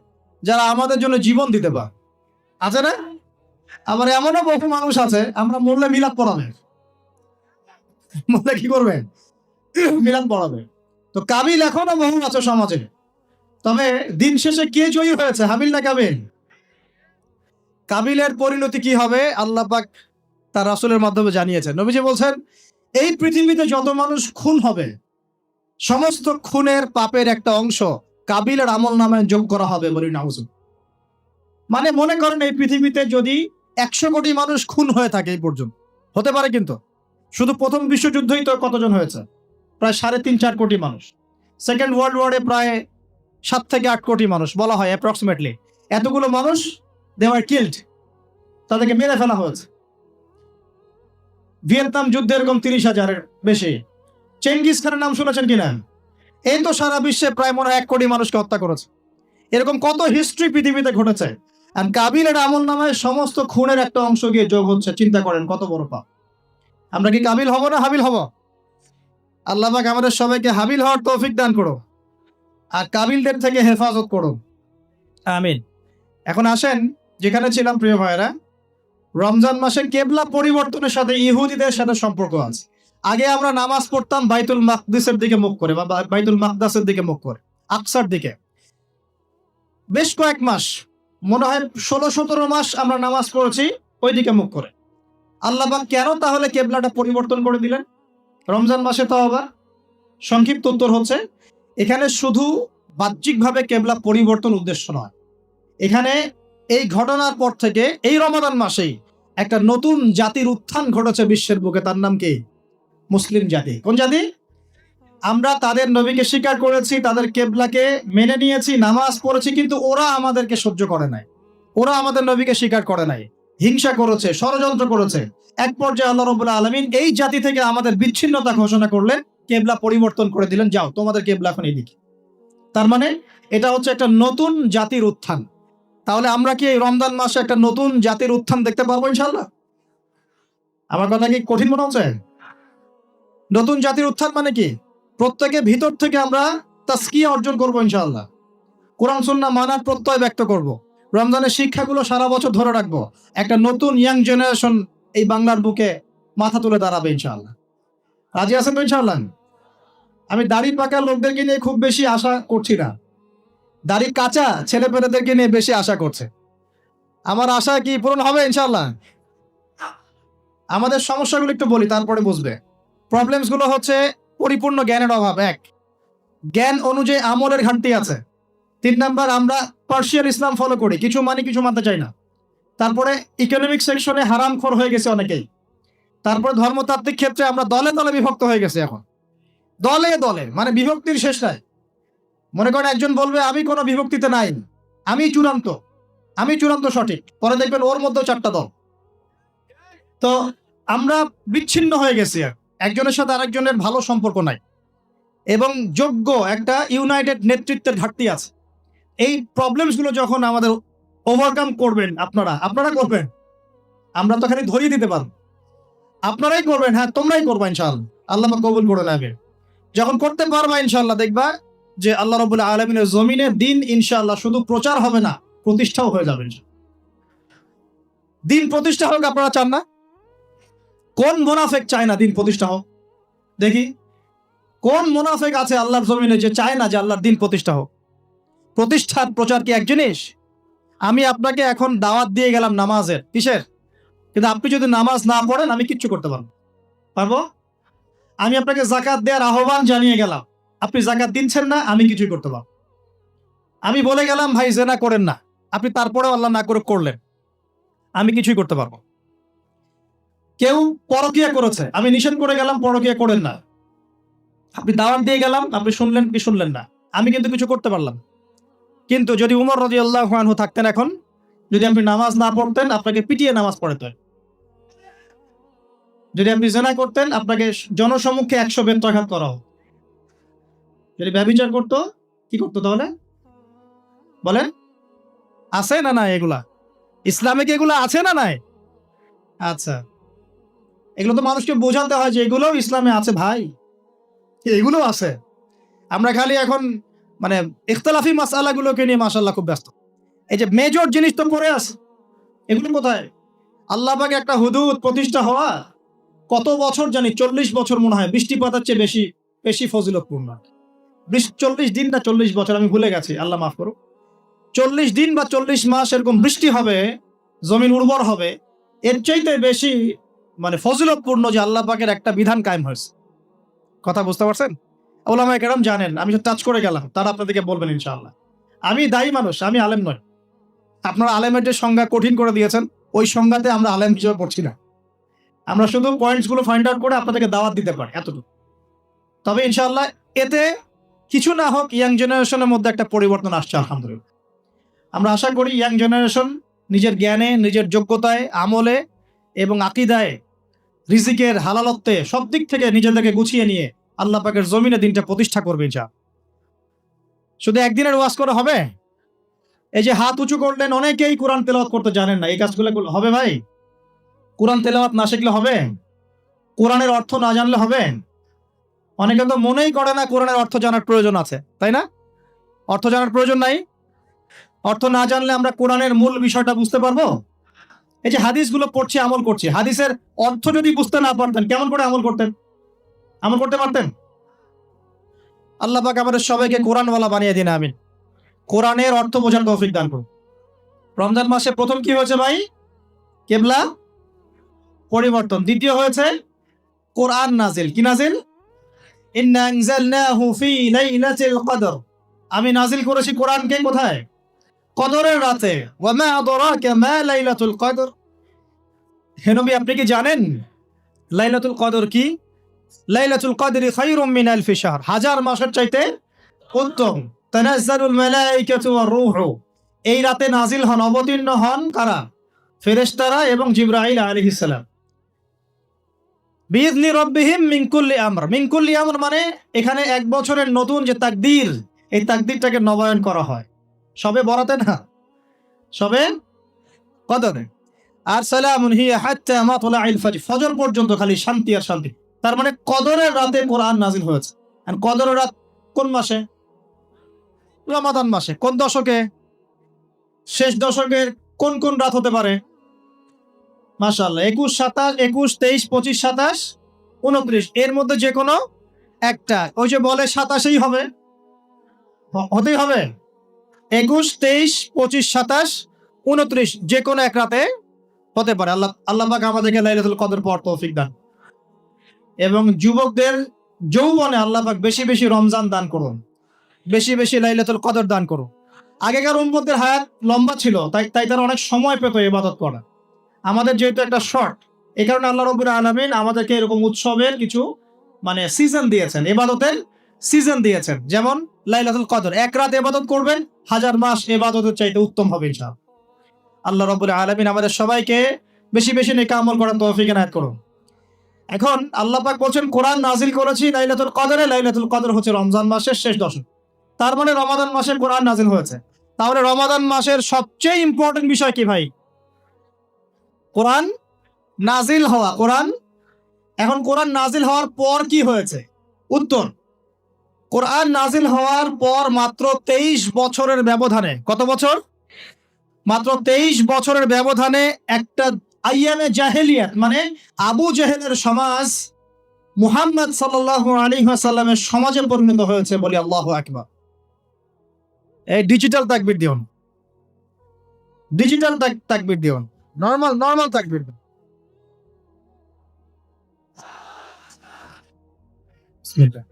যারা আমাদের জন্য জীবন দিতে পারে, আছে না? আবার এমনও বহু মানুষ আছে, আমরা মরলে মিলাদ পড়াবে, মরলে কি করবে? মিলাদ পড়াবে। তো কাবিল এখনো বহু আছে সমাজে। তবে দিন শেষে কে জয়ী হয়েছে, হাবিল না কাবিল? কাবিলের পরিণতি কি হবে আল্লাহ পাক তার রাসূলের মাধ্যমে জানিয়েছেন। নবীজি বলছেন, এই পৃথিবীতে যত মানুষ খুন হবে, সমস্ত খুনের পাপের একটা অংশ কাবিলের আমল নামায় যোগ করা হবে। বলি নাউযুবিল্লাহ। মানে মনে করেন এই পৃথিবীতে যদি 100 কোটি মানুষ খুন হয়ে থাকে, এই পর্যন্ত হতে পারে, কিন্তু শুধু প্রথম বিশ্বযুদ্ধই তো কতজন হয়েছে? প্রায় 3.5-4 কোটি মানুষ। সেকেন্ড ওয়ার্ল্ড ওয়ারে প্রায় 7 থেকে 8 কোটি মানুষ বলা হয় অ্যাপ্রক্সিমেটলি। এতগুলো মানুষ দে ওয়ার কিল্ড, তাদেরকে মেরে ফেলা হয়েছে। ভিয়েতনাম যুদ্ধে এরকম 30,000-এর বেশি। চেঙ্গিস খানের নাম শুনেছেন কিনা? এই তো সারা বিশ্বে প্রায় মনে হয় 1 কোটি মানুষকে হত্যা করেছে। এরকম কত হিস্ট্রি পৃথিবীতে ঘটেছে। আর কাবিলের আমল নামায় সমস্ত খুনের একটা অংশ গিয়ে যোগ হচ্ছে। চিন্তা করেন কত বড় পাপ। আমরা কি কাবিল হব না হাবিল হব? আল্লাহ পাক আমাদের সবাইকে হাবিল হওয়ার তৌফিক দান করো, আর কাবিলদের থেকে হেফাজত করো, আমিন। এখন আসেন, যেখানে ছিলাম প্রিয় ভাইরা, রমজান মাসে কেবলা পরিবর্তনের সাথে ইহুদিদের সাথে সম্পর্ক আছে। আগে আমরা নামাজ পড়তাম বাইতুল মাকদিসের দিকে মুখ করে, বা বাইতুল মাকদাসের দিকে মুখ করে, আকসার দিকে। বেশ কয়েক মাস, মনে হয় 16-17 মাস আমরা নামাজ পড়েছি ওই দিকে মুখ করে। আল্লাহ পাক কেন তাহলে কেবলাটা পরিবর্তন করে দিলেন রমজান মাসে? তো আবার সংক্ষিপ্ত উত্তর হচ্ছে, এখানে শুধু বাহ্যিকভাবে কেবলা পরিবর্তন উদ্দেশ্য নয়। এখানে এই ঘটনার পর থেকে এই রমাদান মাসেই একটা নতুন জাতির উত্থান ঘটেছে বিশ্বের বুকে। তার নাম কি? মুসলিম জাতি। কোন জাতি? আমরা তাদের নবীকে স্বীকার করেছি, তাদের কেবলাকে মেনে নিয়েছি, নামাজ পড়েছি, কিন্তু ওরা আমাদেরকে সহ্য করে নাই, ওরা আমাদের নবীকে স্বীকার করে নাই, হিংসা করেছে, ষড়যন্ত্র করেছে। এক পর্যায়ে আল্লাহ রাব্বুল আলামিন এই জাতি থেকে আমাদের বিচ্ছিন্নতা ঘোষণা করলেন, কেবলা পরিবর্তন করে দিলেন, যাও তোমাদের কেবলা এখন এইদিকে। তার মানে এটা হচ্ছে একটা নতুন জাতির উত্থান। তাহলে আমরা কি এই রমজান মাসে একটা নতুন জাতির উত্থান দেখতে পারবো ইনশাআল্লাহ? আমার কথা কি কঠিন মনে হচ্ছে? নতুন জাতির উত্থান মানে কি? প্রত্যেকে ভিতর থেকে আমরা তাসকিয়া অর্জন করবো ইনশাআল্লাহ, কোরআন সুন্নাহ মানার প্রত্যয় ব্যক্ত করব, রমজানের শিক্ষাগুলো সারা বছর ধরে রাখবো। একটা নতুন ইয়াং জেনারেশন এই বাংলার বুকে মাথা তুলে দাঁড়াবে ইনশাআল্লাহ। রাজি আছেন তো ইনশাআল্লাহ? আমি দাড়ি পাকা লোকদেরকে নিয়ে খুব বেশি আশা করছি না, দাড়ি কাঁচা ছেলেপেলেদেরকে নিয়ে বেশি আশা করছে। আমার আশা কি পূরণ হবে ইনশাআল্লাহ? আমাদের সমস্যাগুলো একটু বলি, তারপরে বুঝবে। প্রবলেমস গুলো হচ্ছে পরিপূর্ণ জ্ঞানের অভাব, এক, জ্ঞান অনুযায়ী আমলের ঘাটতি আছে। 3 নাম্বার, আমরা পার্সিয়াল ইসলাম ফলো করি, কিছু মানি কিছু মানতে চাই না। তারপরে ইকোনমিক সেকশনে হারামখোর হয়ে গেছে অনেকেই। তারপরে ধর্মতাত্ত্বিক ক্ষেত্রে আমরা দলে দলে বিভক্ত হয়ে গেছে। এখন দলে দলে, মানে বিভক্তির শেষ নাই। মনে করেন একজন বলবে আমি কোনো বিভক্তিতে নাই, আমি চূড়ান্ত, আমি চূড়ান্ত সঠিক, পরে দেখবেন ওর মধ্যেও 4টা দল। তো আমরা বিচ্ছিন্ন হয়ে গেছি, একজনের সাথে আরেকজনের ভালো সম্পর্ক নাই, এবং যোগ্য একটা ইউনাইটেড নেতৃত্বের ঘাটতি আছে। এই প্রবলেমস গুলো যখন আমাদের ওভারকাম করবেন, আপনারা করবেন, আমরা তো খালি ধরিয়ে দিতে পারবো, আপনারাই করবেন, হ্যাঁ তোমরাই করবা ইনশাআল্লাহ, আল্লাহ পাক কবুল করে নেবে। যখন করতে পারবা ইনশাআল্লাহ, দেখবা যে আল্লাহ রাব্বুল আলামিনের জমিনে দিন ইনশাআল্লাহ শুধু প্রচার হবে না, প্রতিষ্ঠাও হয়ে যাবে। দিন প্রতিষ্ঠা হোক, আপনারা চান না? কোন মুনাফিক চায় না দিন প্রতিষ্ঠা হোক? দেখি কোন মুনাফিক আছে আল্লাহর জমিনে যে চায় না যে আল্লাহর দিন প্রতিষ্ঠা হোক? প্রতিষ্ঠার প্রচার কি এক জিনিস? আমি আপনাকে এখন দাওয়াত দিয়ে গেলাম নামাজের, কিসের? কিন্তু আপনি যদি নামাজ না পড়েন আমি কিচ্ছু করতে পারবো? আমি আপনাকে যাকাত দেওয়ার আহ্বান জানিয়ে গেলাম, আপনি যাকাত দিচ্ছেন না, আমি কিছুই করতে পারবো? আমি বলে গেলাম ভাই জেনা করেন না, আপনি তারপরেও আল্লাহ না করে করলেন, আমি কিছুই করতে পারবো? কেউ পরকিয়া করেছে, আমি নিষেধ করে গেলাম পরকিয়া করেন না, আপনি দাওয়াত দিয়ে গেলাম, আপনি শুনলেন কি শুনলেন না, আমি কিন্তু কিছু করতে পারলাম। কিন্তু যদি উমর রাদিয়াল্লাহু আনহু থাকতেন এখন, যদি আপনি নামাজ না পড়তেন আপনাকে পিটিয়ে নামাজ পড়াতে হয়। যদি আপনি জেনা করতেন আপনাকে জনসম্মুখে 100 বেত্রাঘাত করা হতো। যদি ব্যভিচার করতো কি করতো তাহলে? বলেন, আছে না নাই এগুলা? ইসলামে কি এগুলো আছে না নাই? আচ্ছা, এগুলো তো মানুষকে বোঝাতে হয় যে এগুলোও ইসলামে আছে ভাই, এগুলো আছে। আমরা খালি এখন মানে ইখতিলাফি মাসআলাগুলোকে নিয়ে মাশাআল্লাহ খুব ব্যস্ত। এই যে মেজর জিনিস তো পড়ে আছে, এগুলো কোথায়? আল্লাহ পাক একটা হুদুদ প্রতিষ্ঠা হওয়া কত বছর জানি, 40 বছর মনে হয়, বৃষ্টিপাতের চেয়ে বেশি বেশি ফজিলতপূর্ণ। 40 দিন না 40 বছর আমি ভুলে গেছি, আল্লাহ মাফ করুক। 40 দিন বা 40 মাস এরকম বৃষ্টি হবে, জমিন উর্বর হবে, এর চাইতে বেশি মানে ফজিলতপূর্ণ যে আল্লাহ পাকের একটা বিধান কায়েম হয়েছে। কথা বুঝতে পারছেন? ওলামায়ে কেরাম জানেন, আমি তো টাচ করে গেলাম, তারা আপনাদেরকে বলবেন ইনশাআল্লাহ। আমি দায়ী মানুষ, আমি আলেম নয়। আপনারা আলেমের যে সংজ্ঞা কঠিন করে দিয়েছেন, ওই সংজ্ঞাতে আমরা আলেম হিসেবে পড়ছি না। আমরা শুধু পয়েন্টস গুলো ফাইন্ড আউট করে আপনাদেরকে দাওয়াত দিতে পারি, এতটুকু। তবে ইনশাআল্লাহ এতে কিছু না হোক ইয়াং জেনারেশনের মধ্যে একটা পরিবর্তন আসছে আলহামদুলিল্লাহ। আমরা আশা করি ইয়াং জেনারেশন নিজের জ্ঞানে, নিজের যোগ্যতায়, আমলে এবং আকীদায়, রিজিকের হালালত্বে সব দিক থেকে নিজেদেরকে গুছিয়ে নিয়ে আল্লাহ পাকের জমিনে দিনটা প্রতিষ্ঠা করবে ইনশাআল্লাহ। শুধু একদিনের ওয়াজ করে হবে? এই যে হাত উঁচু করলেন, অনেকেই কোরআন তেলাওয়াত করতে জানেন না, এই কাজগুলো হবে ভাই? কোরআন তেলাওয়াত না শিখলে হবে? কোরআনের অর্থ না জানলে হবে? অনেকে তো মনেই করে না কোরআনের অর্থ জানার প্রয়োজন আছে, তাই না? অর্থ জানার প্রয়োজন নাই। অর্থ না জানলে আমরা কোরআনের মূল বিষয়টা বুঝতে পারবো? এই যে হাদিসগুলো পড়ছি, আমল করছি, হাদিসের অর্থ যদি বুঝতে না পারতেন কেমন করে আমল করতেন? আমল করতে পারতেন? আল্লাহ পাক আমাদের সবাইকে কোরআনওয়ালা বানিয়ে দিন, আমিন। কোরআনের অর্থ বোঝার তৌফিক দান করুন। রমজান মাসে প্রথম কি হয়েছে ভাই? কেবলা পরিবর্তন। দ্বিতীয় হয়েছে কোরআন নাজিল। কি নাজিল? ইন্না আনজালনাহু ফি লাইলাতিল কদর। আমি নাজিল করেছি কোরআনকে কোথায়? কদরের রাতে। ওয়া মা আদরাকা মা লাইলাতুল কদর। হে নবী, আপনি কি জানেন লাইলাতুল কদর কি? লাইলাতুল কদরি খায়রুম মিন আলফি শাহর। হাজার মাসের চাইতে উত্তম। তানাজ্জালুল মালাইকাতু ওয়ার রূহু। এই রাতে নাজিল হন, অবতীর্ণ হন কারা? ফেরেশতারা এবং জিবরাইল আলাইহিস সালাম। বিইذনি রাব্বিহিম মিন কুল্লি আমর। মিন কুল্লি আমর মানে এখানে এক বছরের নতুন যে তাকদীর, এই তাকদীরটাকে নবায়ন করা হয়। সবে বরাতে না, সবে কদরে। আর সালামুন হিয়া হাত্তা মাতলাইল ফজর। ফজর পর্যন্ত খালি শান্তি আর শান্তি। তার মানে কদরের রাতে কোরআন নাজিল হয়েছে। আর কদরের রাত কোন মাসে? রমাদান মাসে। কোন দশকে? শেষ দশকের কোন কোন রাত হতে পারে? মাশাআল্লাহ, 21, 27, 21, 23, 25, 27, 29 এর মধ্যে যে কোনো একটা। ওই যে বলে 27ই হবে, হতেই হবে। 21, 23, 25, 27, 29 যে কোনো এক রাতে হতে পারে। আল্লাহ পাক আমাদেরকে লাইলাতুল কদর পাওয়ার তৌফিক দান। এবং যুবকদের যৌবনে আল্লাহ পাক বেশি বেশি রমজান দান করুন, বেশি বেশি লাইলাতুল কদর দান করুন। আগেকার উম্মতের হায়াত লম্বা ছিল, তাই তারা অনেক সময় পেত ইবাদত করা। আমাদের যেহেতু একটা শর্ট, এই কারণে আল্লাহ রাব্বুল আলামিন আমাদেরকে এরকম উৎসবের কিছু মানে সিজন দিয়েছেন, ইবাদতের সিজন দিয়েছেন। যেমন লাইলাতুল কদর, এক রাত ইবাদত করবেন, 1000 মাস ইবাদতের চাইতে উত্তম হবে ইনশাআল্লাহ। আল্লাহ রাব্বুল আলামিন আমাদের সবাইকে বেশি বেশি নেক আমল করার তৌফিক এনায়েত করুন। এখন আল্লাহ পাক বলছেন কোরআন নাজিল করেছি লাইলাতুল কদরে। লাইলাতুল কদর হচ্ছে রমজান মাসের শেষ দশক। তার মানে রমাদান মাসে কোরআন নাজিল হয়েছে। তাহলে রমাদান মাসের সবচেয়ে ইম্পর্টেন্ট বিষয় কি ভাই? কোরআন নাজিল হওয়া। কোরআন, এখন কোরআন নাজিল হওয়ার পর কি হয়েছে? উত্তর, কোরআন নাজিল হওয়ার পর মাত্র 23 বছরের ব্যবধানে, কত বছর? মাত্র 23 বছরের ব্যবধানে একটা আইয়ামে জাহেলিয়াত মানে আবু জেহেলের সমাজ মুহাম্মদ সাল্লাল্লাহু আলাইহি ওয়াসাল্লামের সমাজে পরিণত হয়েছে। বলি আল্লাহু আকবার। এই ডিজিটাল তাকবীর দিও, ডিজিটাল তাকবীর দিও, নরমাল তাকবীর। বিসমিল্লাহ।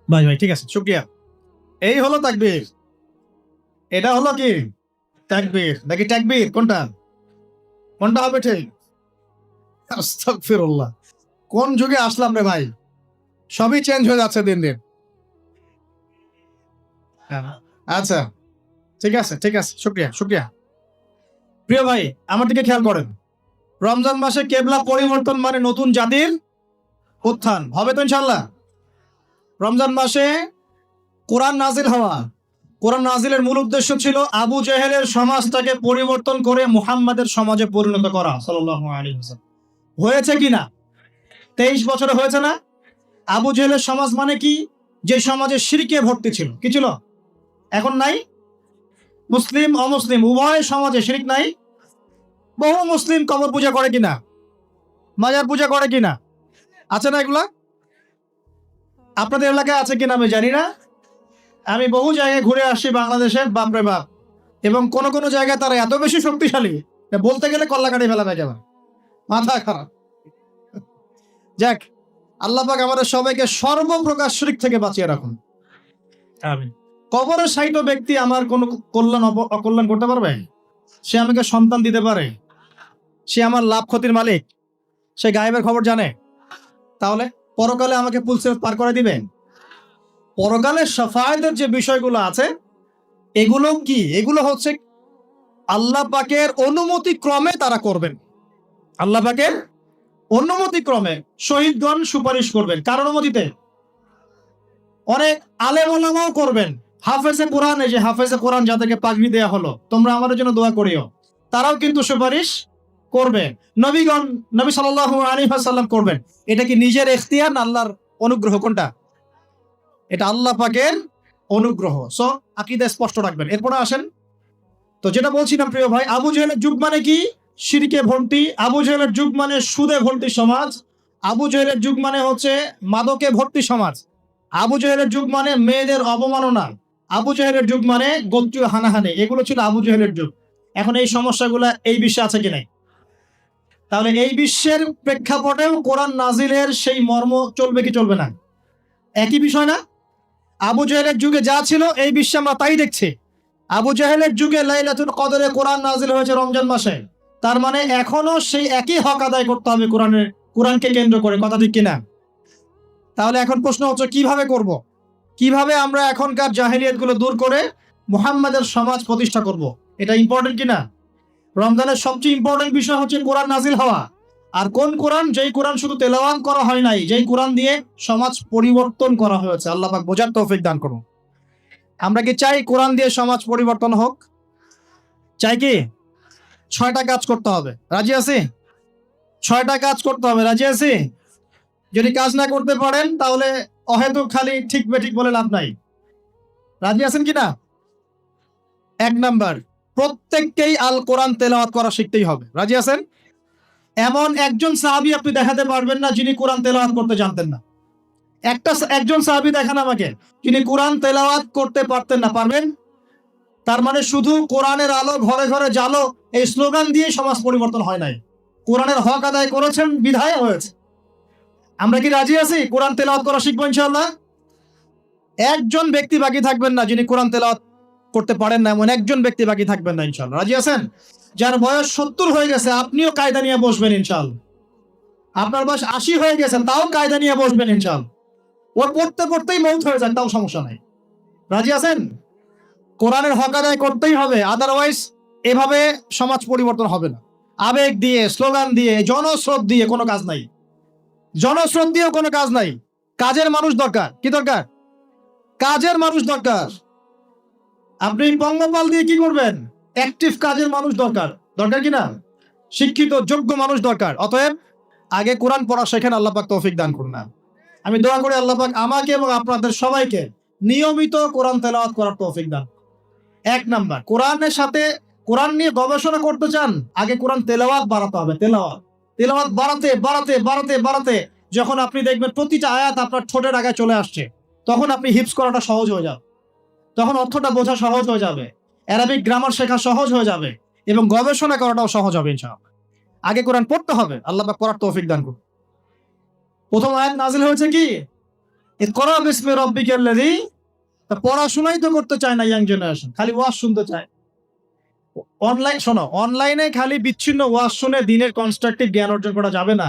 ভাই ঠিক আছে, শুকরিয়া। এই হলো তাকবীর। এটা হলো কি? তাকবীর নাকি তাকবীর? কোনটা কোনটা হবে ঠিক? আস্তাগফিরুল্লাহ। কোন যুগে আসলাম রে ভাই? সবই চেঞ্জ হয়ে যাচ্ছে দিন দিন। আচ্ছা, ঠিক আছে ঠিক আছে, শুকরিয়া। প্রিয় ভাই, আমার দিকে খেয়াল করেন। রমজান মাসে কেবলা পরিবর্তন মানে নতুন জাতির উত্থান হবে তো ইনশাআল্লাহ। রমজান মাসে কোরআন নাজিল হওয়া। কোরআন নাজিলের মূল উদ্দেশ্য ছিল আবু জেহেলের সমাজটাকে পরিবর্তন করে মুহাম্মাদের সমাজে পরিণত করা সাল্লাল্লাহু আলাইহি ওয়াসাল্লাম। হয়েছে কিনা? 23 বছরে হয়েছে না? আবু জেহেলের সমাজ মানে কি? যে সমাজে শিরকে ভর্তি ছিল। কি ছিল? এখন নাই? মুসলিম অমুসলিম উভয় সমাজে শিরক নাই? বহু মুসলিম কবর পূজা করে কিনা? মাজার পূজা করে কিনা? আছে না এগুলা? আপনাদের এলাকায় আছে কিনা আমি জানি না। আমি বহু জায়গায় ঘুরে আসছি বাংলাদেশের, বাপরে বাপ। এবং কোন কোন জায়গায় তারা এত বেশি শক্তিশালী, বলতে গেলে কল্লা কাটি ফেলা যাবে, মাথা খারাপ। যাক, আল্লাহ পাক আমাদের সবাইকে সর্বপ্রকার শিরক থেকে বাঁচিয়ে রাখুন, আমিন। কবরের সাহিত্য ব্যক্তি আমার কোন কল্যাণ অকল্যাণ করতে পারবে? সে আমাকে সন্তান দিতে পারে? সে আমার লাভ ক্ষতির মালিক? সে গায়েবের খবর জানে? তাহলে পরকালে আমাকে পুলসিরাত পার করে দিবেন? পরকালের শাফায়াতের যে বিষয়গুলো আছে এগুলো কি? এগুলো হচ্ছে আল্লাহ পাকের অনুমতি ক্রমে তারা করবেন। আল্লাহ পাকের অনুমতি ক্রমে শহীদগণ সুপারিশ করবেন। কার অনুমতিতে? অনেক আলেম ওলামাও করবেন। হাফেজে কোরআন, এই যে হাফেজে কোরআন যাদেরকে পাগড়ি দেয়া হলো, তোমরা আমাদের জন্য দোয়া করিও, তারাও কিন্তু সুপারিশ করবে। নবীগণ, নবী সাল্লাল্লাহু আলাইহি ওয়াসাল্লাম করবেন। এটা কি নিজের ইখতিয়ার না আল্লাহর অনুগ্রহ? কোনটা? এটা আল্লাহ পাকের অনুগ্রহ। সো আকীদা স্পষ্ট রাখবেন। এরপরে আসেন, তো যেটা বলছিলাম প্রিয় ভাই, আবু জেহেলের যুগ মানে কি? শিরকে ভর্তি। আবু জেহেলের যুগ মানে সুদে ভর্তি সমাজ। আবু জেহেলের যুগ মানে হচ্ছে মাদকে ভর্তি সমাজ। আবু জেহেলের যুগ মানে মেয়েদের অবমাননা। আবু জেহেলের যুগ মানে গোত্রীয় হানাহানি। এগুলো ছিল আবু জেহেলের যুগ। এখন এই সমস্যাগুলো এই বিশ্বে আছে কি নাই? তাহলে এই বিশ্বের প্রেক্ষাপটেও কোরআন নাজিলের সেই মর্ম চলবে কি চলবে না? একই বিষয় না? আবু জেহেলের যুগে যা ছিল এই বিশ্বে আমরা তাই দেখছি। আবু জাহেলের যুগে লাইলাতুল কদরে কোরআন নাজিল হয়েছে রমজান মাসে। তার মানে এখনো সেই একই হক আদায় করতে হবে কোরআনকে কেন্দ্র করে। কথা ঠিক কিনা? তাহলে এখন প্রশ্ন হচ্ছে কিভাবে করব? কিভাবে আমরা এখনকার জাহেলিয়াত গুলো দূর করে মুহাম্মাদের সমাজ প্রতিষ্ঠা করব? এটা ইম্পর্টেন্ট কিনা? রমজানের সবচেয়ে ইম্পর্টেন্ট বিষয় হচ্ছে কোরআন নাজিল হওয়া। আর কোন কোরআন? যেই কোরআন শুধু তেলাওয়াত করা হয় নাই, যেই কোরআন দিয়ে সমাজ পরিবর্তন করা হয়েছে। আল্লাহ পাক বোঝার তৌফিক দান করুন। আমরা কি চাই কোরআন দিয়ে সমাজ পরিবর্তন হোক? চাই কি? 6টা কাজ করতে হবে, রাজি আছি? 6টা কাজ করতে হবে, রাজি আছি? যদি কাজ না করতে পারেন তাহলে অহেতুক খালি ঠিক বেঠিক বলে লাভ নাই। রাজি আছেন কিনা? 1 নাম্বার, প্রত্যেককেই আল কোরআন তেলাওয়াত করা শিখতেই হবে। রাজি আছেন? এমন একজন সাহাবী আপনি দেখাতে পারবেন না যিনি কোরআন তেলাওয়াত করতে জানতেন না। একজন সাহাবী দেখান আমাকে যিনি কোরআন তেলাওয়াত করতে পারতেন না। পারবেন? তার মানে শুধু কোরআনের আলো ঘরে ঘরে জালো এই স্লোগান দিয়ে সমাজ পরিবর্তন হয় নাই। কোরআনের হক আদায় করেছেন বিধায় হয়েছে। আমরা কি রাজি আছি কোরআন তেলাওয়াত করা শিখবো ইনশাআল্লাহ? একজন ব্যক্তি বাকি থাকবেন না যিনি কোরআন তেলাওয়াত করতে পারেন না, এমন একজন ব্যক্তি বাকি থাকবেন না ইনশাআল্লাহ। রাজি আছেন? যার বয়স 70 হয়ে গেছে আপনিও কায়দা নিয়ে বসবেন ইনশাআল্লাহ। আপনার বয়স 80 হয়ে গেছেন তাও কায়দা নিয়ে বসবেন ইনশাআল্লাহ। ওর পড়তে পড়তেই মৌত হয়ে যান তাও সমস্যা নাই। রাজি আছেন? কোরআনের হক আদায় করতেই হবে, আদারওয়াইজ এভাবে সমাজ পরিবর্তন হবে না। আবেগ দিয়ে, স্লোগান দিয়ে, জনস্রোত দিয়ে কোনো কাজ নাই। জনস্রোত দিয়েও কোনো কাজ নাই। কাজের মানুষ দরকার। কি দরকার? কাজের মানুষ দরকার। আপনি পঙ্গপাল দিয়ে কি করবেন? অ্যাক্টিভ কাজের মানুষ দরকার। দরকার কি না? শিক্ষিত যোগ্য মানুষ দরকার। অতএব আগে কোরআন পড়া শেখেন। আল্লাহ পাক তৌফিক দান করুন। আমি দোয়া করি আল্লাহ পাক আমাকে এবং আপনাদের সবাইকে নিয়মিত কোরআন তেলাওয়াত করার তৌফিক দান। 1 নাম্বার, কোরআনের সাথে কোরআন নিয়ে গবেষণা করতে চান, আগে কোরআন তেলাওয়াত বাড়াতে হবে। তেলাওয়াত বাড়াতে বাড়াতে বাড়াতে বাড়াতে যখন আপনি দেখবেন প্রতিটা আয়াত আপনার ঠোঁটের আগে চলে আসছে, তখন আপনি হিফজ করাটা সহজ হয়ে যাবে। তখন অর্থটা বোঝা সহজ হয়ে যাবে, অ্যারাবিক গ্রামার শেখা সহজ হয়ে যাবে এবং গবেষণা করাটাও সহজ হবে ইনশাআল্লাহ। আগে কোরআন পড়তে হবে। আল্লাহ পাক পড়ার তৌফিক দান করুন। প্রথম আয়াত নাজিল হয়েছে কি? ইকরা বিসমি রাব্বিকাল্লাযী। পড়াশোনাই তো করতে চায় না ইয়াং জেনারেশন, খালি ওয়াজ শুনতে চায়। অনলাইনে খালি বিচ্ছিন্ন ওয়াজ শুনে দিনের কনস্ট্রাকটিভ জ্ঞান অর্জন করা যাবে না।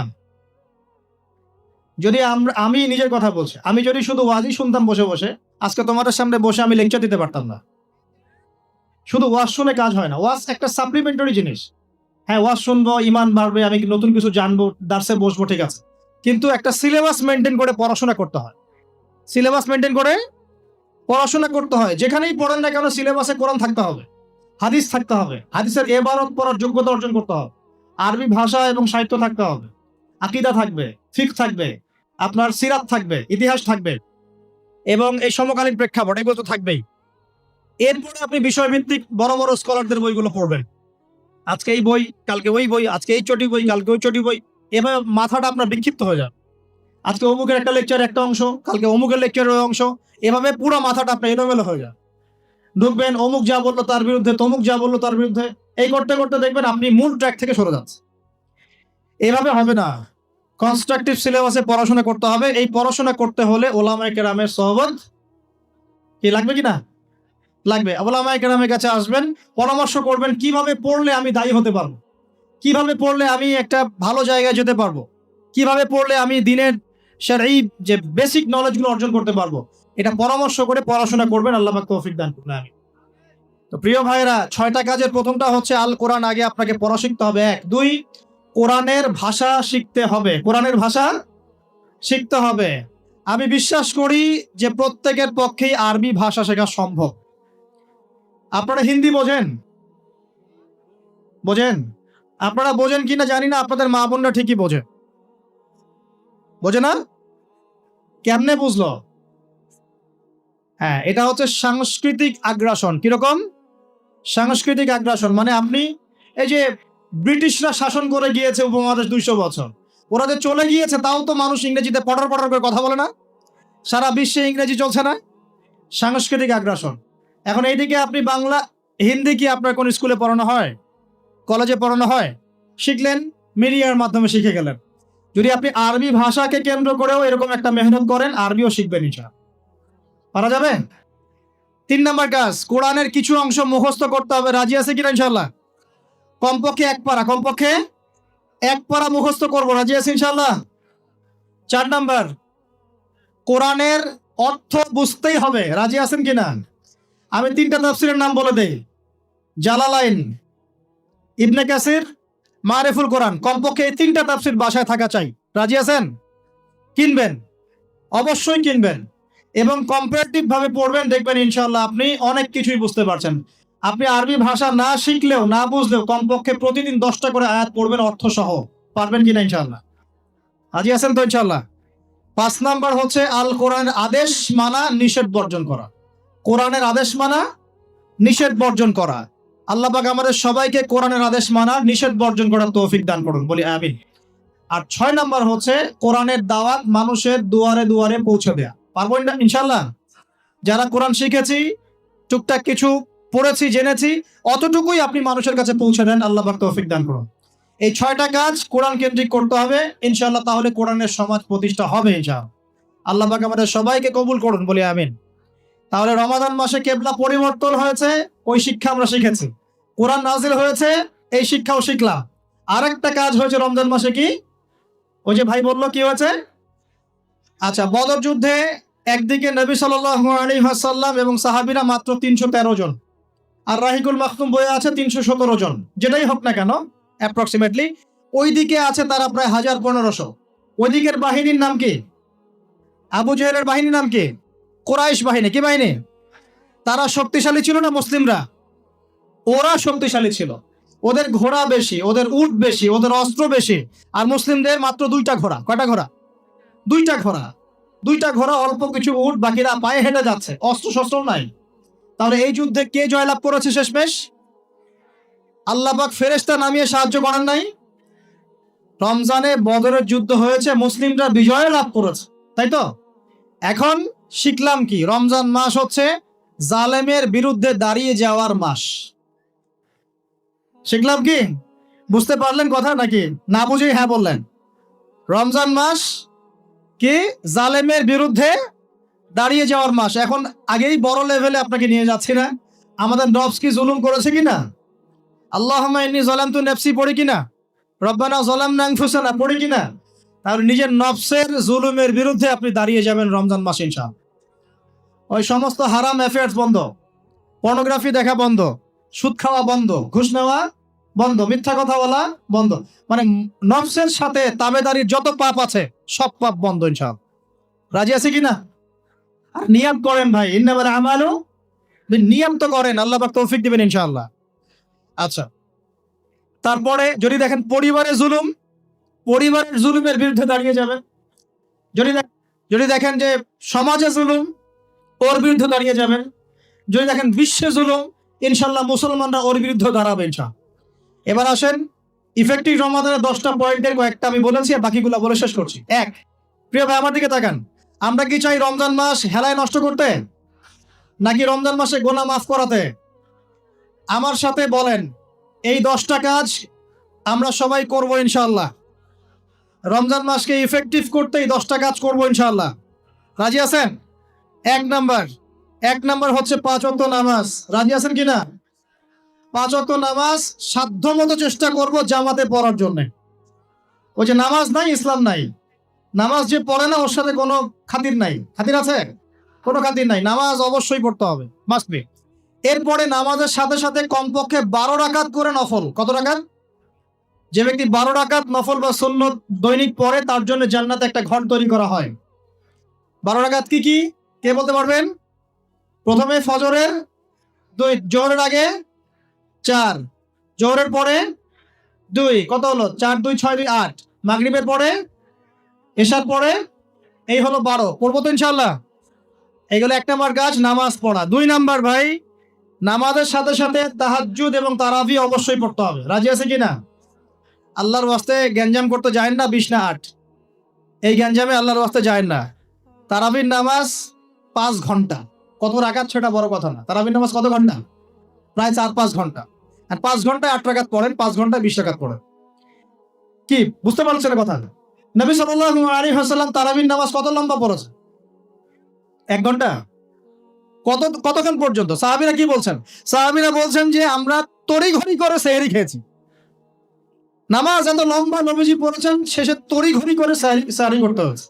যদি আমি নিজের কথা বলছি, আমি যদি শুধু ওয়াজই শুনতাম বসে বসে, আজকে তোমাদের সামনে বসে আমি লেকচার দিতে পারতাম না। শুধু ওয়াজ শুনে কাজ হয় না। ওয়াজ একটা সাপ্লিমেন্টারি জিনিস। হ্যাঁ, ওয়াজ শুনবো, ইমান বাড়বে, আমি নতুন কিছু জানবো, দার্সে বসবো, ঠিক আছে, কিন্তু একটা সিলেবাস মেনটেন করে পড়াশোনা করতে হয়। সিলেবাস মেনটেন করে পড়াশোনা করতে হয়। যেখানেই পড়েন না কেন সিলেবাসে কোরআন থাকতে হবে, হাদিস থাকতে হবে, হাদিসের এবারত পড়ার যোগ্যতা অর্জন করতে হবে, আরবি ভাষা এবং সাহিত্য থাকতে হবে, আকীদা থাকবে, ফিকহ থাকবে, আপনার সিরাত থাকবে, ইতিহাস থাকবে এবং এই সমকালীন প্রেক্ষাপট এগুলো তো থাকবেই। এরপরে আপনি বিষয়ভিত্তিক বড় বড় স্কলারদের বইগুলো পড়বেন। আজকে এই বই, কালকে ওই বই, আজকে এই চটি বই, কালকে ওই চটি বই, এভাবে মাথাটা আপনার বিক্ষিপ্ত হয়ে যাবে। আজকে অমুকের একটা লেকচার একটা অংশ, কালকে অমুকের লেকচারের ওই অংশ, এভাবে পুরো মাথাটা আপনার এলোমেলো হয়ে যায়। ঢুকবেন, অমুক যা বললো তার বিরুদ্ধে, তমুক যা বললো তার বিরুদ্ধে, এই করতে করতে দেখবেন আপনি মূল ট্র্যাক থেকে সরে যাচ্ছে। এভাবে হবে না। কনস্ট্রাকটিভ সিলেবাসে পড়াশোনা করতে হবে। এই পড়াশোনা করতে হলে ওলামায়ে কেরামের সোহবত কি লাগবে কিনা? লাগবে। ওলামায়ে কেরামের কাছে আসবেন, পরামর্শ করবেন কিভাবে পড়লে আমি দায়ী হতে পারবো, কিভাবে পড়লে আমি একটা ভালো জায়গায় যেতে পারবো, কিভাবে পড়লে আমি দিনের শারঈ যে বেসিক নলেজগুলো অর্জন করতে পারবো, এটা পরামর্শ করে পড়াশোনা করবেন। আল্লাহ পাক তৌফিক দান করুন। আমি তো প্রিয় ভাইরা, 6টা কাজের প্রথমটা হচ্ছে আল কোরআন আগে আপনাকে পড়া শিখতে হবে। 1, 2, কোরআনের ভাষা শিখতে হবে। কোরআনের ভাষা শিখতে হবে। আমি বিশ্বাস করি যে প্রত্যেকের পক্ষেই আরবি ভাষা শেখা সম্ভব। আপনারা হিন্দি বোঝেন? বোঝেন? আপনারা বোঝেন কিনা জানি না, আপনাদের মা বোনরা ঠিকই বোঝে। বোঝে না? কেমনে বুঝলো? হ্যাঁ, এটা হচ্ছে সাংস্কৃতিক আগ্রাসন। কিরকম? সাংস্কৃতিক আগ্রাসন মানে আপনি এই যে ব্রিটিশরা শাসন করে গিয়েছে উপমহাদেশ 200 বছর, ওরা যে চলে গিয়েছে তাও তো মানুষ ইংরেজিতে পটার পটার করে কথা বলে না? সারা বিশ্বে ইংরেজি চলছে না? সাংস্কৃতিক আগ্রাসন। এখন এইদিকে আপনি বাংলা, হিন্দি কি আপনার কোন স্কুলে পড়ানো হয়? কলেজে পড়ানো হয়? শিখলেন, মিডিয়ার মাধ্যমে শিখে গেলেন। যদি আপনি আরবি ভাষাকে কেন্দ্র করেও এরকম একটা মেহনত করেন, আরবিও শিখবেন ইনশাআল্লাহ। পারা যাবে? 3 নাম্বার কাজ, কোরআনের কিছু অংশ মুখস্থ করতে হবে। রাজি আছে কিনা ইনশাআল্লাহ? কমপক্ষে 1 পারা, কমপক্ষে 1 পারা মুখস্থ করবো। রাজি আছে ইনশাআল্লাহ? 4 নাম্বার, কোরআনের অর্থ বুঝতেই হবে। রাজি আছেন কিনা? আমি 3টা তাফসীরের নাম বলে দেই। জালালাইন, ইবনে কাসির, মারিফুল কোরআন। কমপক্ষে এই 3টা তাফসীর বাসায় থাকা চাই। রাজি আছেন? কিনবেন, অবশ্যই কিনবেন এবং কম্পারেটিভ ভাবে পড়বেন, দেখবেন ইনশাআল্লাহ আপনি অনেক কিছুই বুঝতে পারছেন। আপনি আরবি ভাষা না শিখলেও না বুঝলেও কমপক্ষে প্রতিদিন 10টা করে আয়াত পড়বেন অর্থ সহ। পারবেন কিনা ইনশাআল্লাহ? রাজি আছেন তো ইনশাআল্লাহ? 5 নাম্বার হচ্ছে আল কোরআনের আদেশ মানা, নিষেধ বর্জন করা। কোরআনের আদেশ মানা, নিষেধ বর্জন করা। আল্লাহ পাক আমাদের সবাইকে কোরআনের আদেশ মানা, নিষেধ বর্জন করার তৌফিক দান করুন, বলি আমিন। আর 6 নাম্বার হচ্ছে কোরআনের দাওয়াত মানুষের দুয়ারে দুয়ারে পৌঁছে দেয়া। পারবো ইনশাআল্লাহ? যারা কোরআন শিখেছি, টুকটাক কিছু পড়েছি, জেনেছি, অতটুকুই আপনি মানুষের কাছে পৌঁছে দেন। আল্লাহ পাক তৌফিক দান করুন। এই 6টা কাজ কোরআন কেন্দ্রিক করতে হবে ইনশাআল্লাহ, তাহলে কোরআনের সমাজ প্রতিষ্ঠা হবে ইনশাআল্লাহ। আল্লাহ পাক আমাদের সবাইকে কবুল করুন, বলি আমিন। তাহলে রমাদান মাসে কেবলা পরিবর্তন হয়েছে, ওই শিক্ষা আমরা শিখেছি। কোরআন নাজিল হয়েছে, এই শিক্ষাও শিখলাম। আরেকটা কাজ হয়েছে রমজান মাসে, কি? ওই যে ভাই বললো কি হয়েছে? আচ্ছা, বদর যুদ্ধে একদিকে নবী সাল্লাল্লাহু আলাইহি ওয়াসাল্লাম এবং সাহাবীরা মাত্র 313 জন, আর রাহিকুল মাখতুম বইয়ে আছে 317 জন। যেটাই হোক না কেন, অ্যাপ্রক্সিমেটলি ওইদিকে আছে তারা প্রায় 1500। ওই দিকের বাহিনীর নাম কি? আবু জেহেলের বাহিনীর নাম কি? কুরাইশ বাহিনী। কি বাহিনী? তারা শক্তিশালী ছিল না মুসলিমরা? ওরা শক্তিশালী ছিল। ওদের ঘোড়া বেশি, ওদের উট বেশি, ওদের অস্ত্র বেশি। আর মুসলিমদের মাত্র 2টা ঘোড়া। কয়টা ঘোড়া? 2টা ঘোড়া। 2টা ঘোড়া, অল্প কিছু উট, বাকিরা পায়ে হেঁটে যাচ্ছে, অস্ত্র শস্ত্র নাই। তাহলে এই যুদ্ধে কে জয়লাভ করেছে শেষমেশ? আল্লাহ পাক ফেরেশতা নামিয়ে সাহায্য করেন নাই? রমজানে বদরের যুদ্ধ হয়েছে, মুসলিমরা বিজয় লাভ করেছে, তাই তো? এখন শিখলাম কি? রমজান মাস হচ্ছে জালেমের বিরুদ্ধে দাঁড়িয়ে যাওয়ার মাস। শিখলাম কি? বুঝতে পারলেন কথা নাকি না বুঝেই হ্যাঁ বললেন? রমজান মাস কি? জালেমের বিরুদ্ধে দাঁড়িয়ে যাওয়ার মাস। এখন আগেই বড় লেভেলে আপনাকে নিয়ে যাচ্ছি না। আমাদের নফস কি জুলুম করেছে কিনা? আল্লাহুম্মা ইন্নী যালামতু নাফসি পড়ি কিনা? রব্বানা যালামনা আনফুসানা পড়ি কিনা? তাহলে নিজের নফসের জুলুমের বিরুদ্ধে আপনি দাঁড়িয়ে যাবেন রমজান মাসে ইনশাআল্লাহ। ওই সমস্ত হারাম অ্যাফেয়ার্স বন্ধ, পর্নোগ্রাফি দেখা বন্ধ, সুদ খাওয়া বন্ধ, ঘুষ নেওয়া বন্ধ, মিথ্যা কথা বলা বন্ধ। মানে নফসের সাথে তাবেদারির যত পাপ আছে সব পাপ বন্ধ ইনশাআল্লাহ। রাজি আছে কিনা? আর নিয়াত করেন ভাই, ইন্নামাল আমালু, নিয়াত তো করেন, আল্লাহ পাক তৌফিক দিবেন ইনশাআল্লাহ। আচ্ছা, তারপরে যদি দেখেন পরিবারের জুলুম, পরিবারের জুলুমের বিরুদ্ধে দাঁড়িয়ে যাবেন। যদি দেখেন যে সমাজে জুলুম, ওর বিরুদ্ধে দাঁড়িয়ে যাবেন। যদি দেখেন বিশ্বে জুলুম, ইনশাআল্লাহ মুসলমানরা ওর বিরুদ্ধে দাঁড়াবে ইনশাআল্লাহ। এবার আসেন ইফেক্টিভ রমাদানের 10টা পয়েন্টের কয়েকটা আমি বলেছি, বাকিগুলো বলে শেষ করছি। 1, প্রিয় ভাই আমার দিকে তাকান। আমরা কি চাই রমজান মাস হেলায় নষ্ট করতে, নাকি রমজান মাসে গুনাহ মাফ করাতে? আমার সাথে বলেন, এই 10টা কাজ আমরা সবাই করব ইনশাআল্লাহ। রমজান মাসকে ইফেক্টিভ করতে এই 10টা কাজ করব ইনশাআল্লাহ। রাজি আছেন? 1 নাম্বার হচ্ছে 5 ওয়াক্ত নামাজ। রাজি আছেন কিনা? 5 ওয়াক্ত নামাজ সাধ্যমতো চেষ্টা করব জামাতে পড়ার জন্য। ওই যে নামাজ নাই ইসলাম নাই, নামাজ যে পড়ে না ওর সাথে কোনো খাতির নাই। খাতির আছে? কোনো খাতির নাই। নামাজ অবশ্যই পড়তে হবে, মাস্ট বি। এরপরে নামাজের সাথে সাথে কমপক্ষে 12 রাকাত করে নফল। কত রাকাত? যে ব্যক্তি 12 রাকাত নফল বা সুন্নত দৈনিক পড়ে তার জন্য জান্নাতে একটা ঘর তৈরি করা হয়। 12 রাকাত কি কি কে বলতে পারবেন? প্রথমে ফজরের 2, জোহরের আগে 4, জোহরের পরে 2, কত হলো? 4 2 6 2 8, মাগরিবের পরে, এশার পরে, এই হলো 12। পড়বো তো ইনশাআল্লাহ। এইগুলো 1 নাম্বার কাজ, নামাজ পড়া। 2 নাম্বার ভাই, নামাজের সাথে সাথে তাহাজ্জুদ এবং তারাবি অবশ্যই পড়তে হবে। রাজি আছে কিনা? আল্লাহর ওয়াস্তে গ্যাঞ্জাম করতে যায় না 20 না 8, এই গ্যাঞ্জামে আল্লাহর ওয়াস্তে যায় না। তারাবির নামাজ 5 ঘন্টা। কত রাকাত সেটা বড় কথা না। তারাবির নামাজ কত ঘন্টা? প্রায় 4-5 ঘন্টা। আর 5 ঘন্টায় 8 রাকাত পড়েন, 5 ঘন্টায় 20 রাকাত পড়েন। কি বুঝতে পারছেন কথা? নবী সাল্লাল্লাহু আলাইহি ওয়াসাল্লাম তারাবির নামাজ কত লম্বা পড়েছে? 1 ঘন্টা। কতক্ষণ পর্যন্ত? সাহাবীরা কি বলছেন? সাহাবীরা বলছেন যে আমরা তড়িঘড়ি করে সেহরি খেয়েছি। নামাজ এত লম্বা নবীজি পড়েছেন, শেষে তড়িঘড়ি করে সেহরি করতে হয়েছে।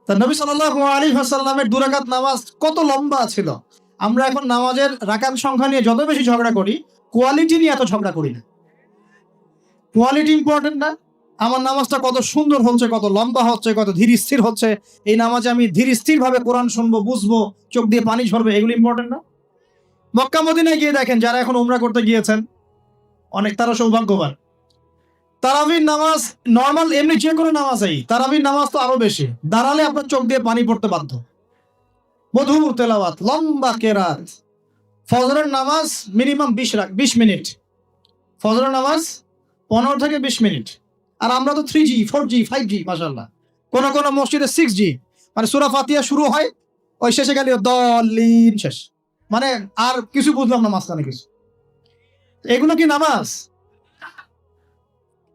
তা নবী সাল্লাল্লাহু আলাইহি ওয়াসাল্লামের 2 রাকাত নামাজ কত লম্বা ছিল। আমরা এখন নামাজের রাকাত সংখ্যা নিয়ে যত বেশি ঝগড়া করি, কোয়ালিটি নিয়ে এত ঝগড়া করি না। কোয়ালিটি ইম্পর্টেন্ট না? আমার নামাজটা কত সুন্দর হচ্ছে, কত লম্বা হচ্ছে, কত ধীর স্থির হচ্ছে, এই নামাজে আমি ধীর স্থির ভাবে কোরআন শুনবো, বুঝবো, চোখ দিয়ে পানি ঝরবে, এগুলো ইম্পর্টেন্ট না? মক্কা মদিনায় গিয়ে দেখেন, যারা এখন উমরা করতে গিয়েছেন অনেক, তারা সৌভাগ্যবান। তারাবির নামাজ নর্মাল এমনি যে কোনো নামাজই, তারাবির নামাজ তো আরো বেশি। দাঁড়ালে আপনার চোখ দিয়ে পানি পড়তে বাধ্য। মধুর তেলাওয়াত, লম্বা কেরাত। ফজরের নামাজ মিনিমাম 20 মিনিট। ফজরের নামাজ 15 থেকে 20 মিনিট। আর আমরা তো 3G 4G 5G মাশাআল্লাহ। কোন কোন মসজিদে 6G, মানে সূরা ফাতিহা শুরু হয়, ওই শেষে গেলে দলিন শেষ, মানে আর কিছু বুঝলাম না মাঝখানে কিছু। এগুলো কি নামাজ?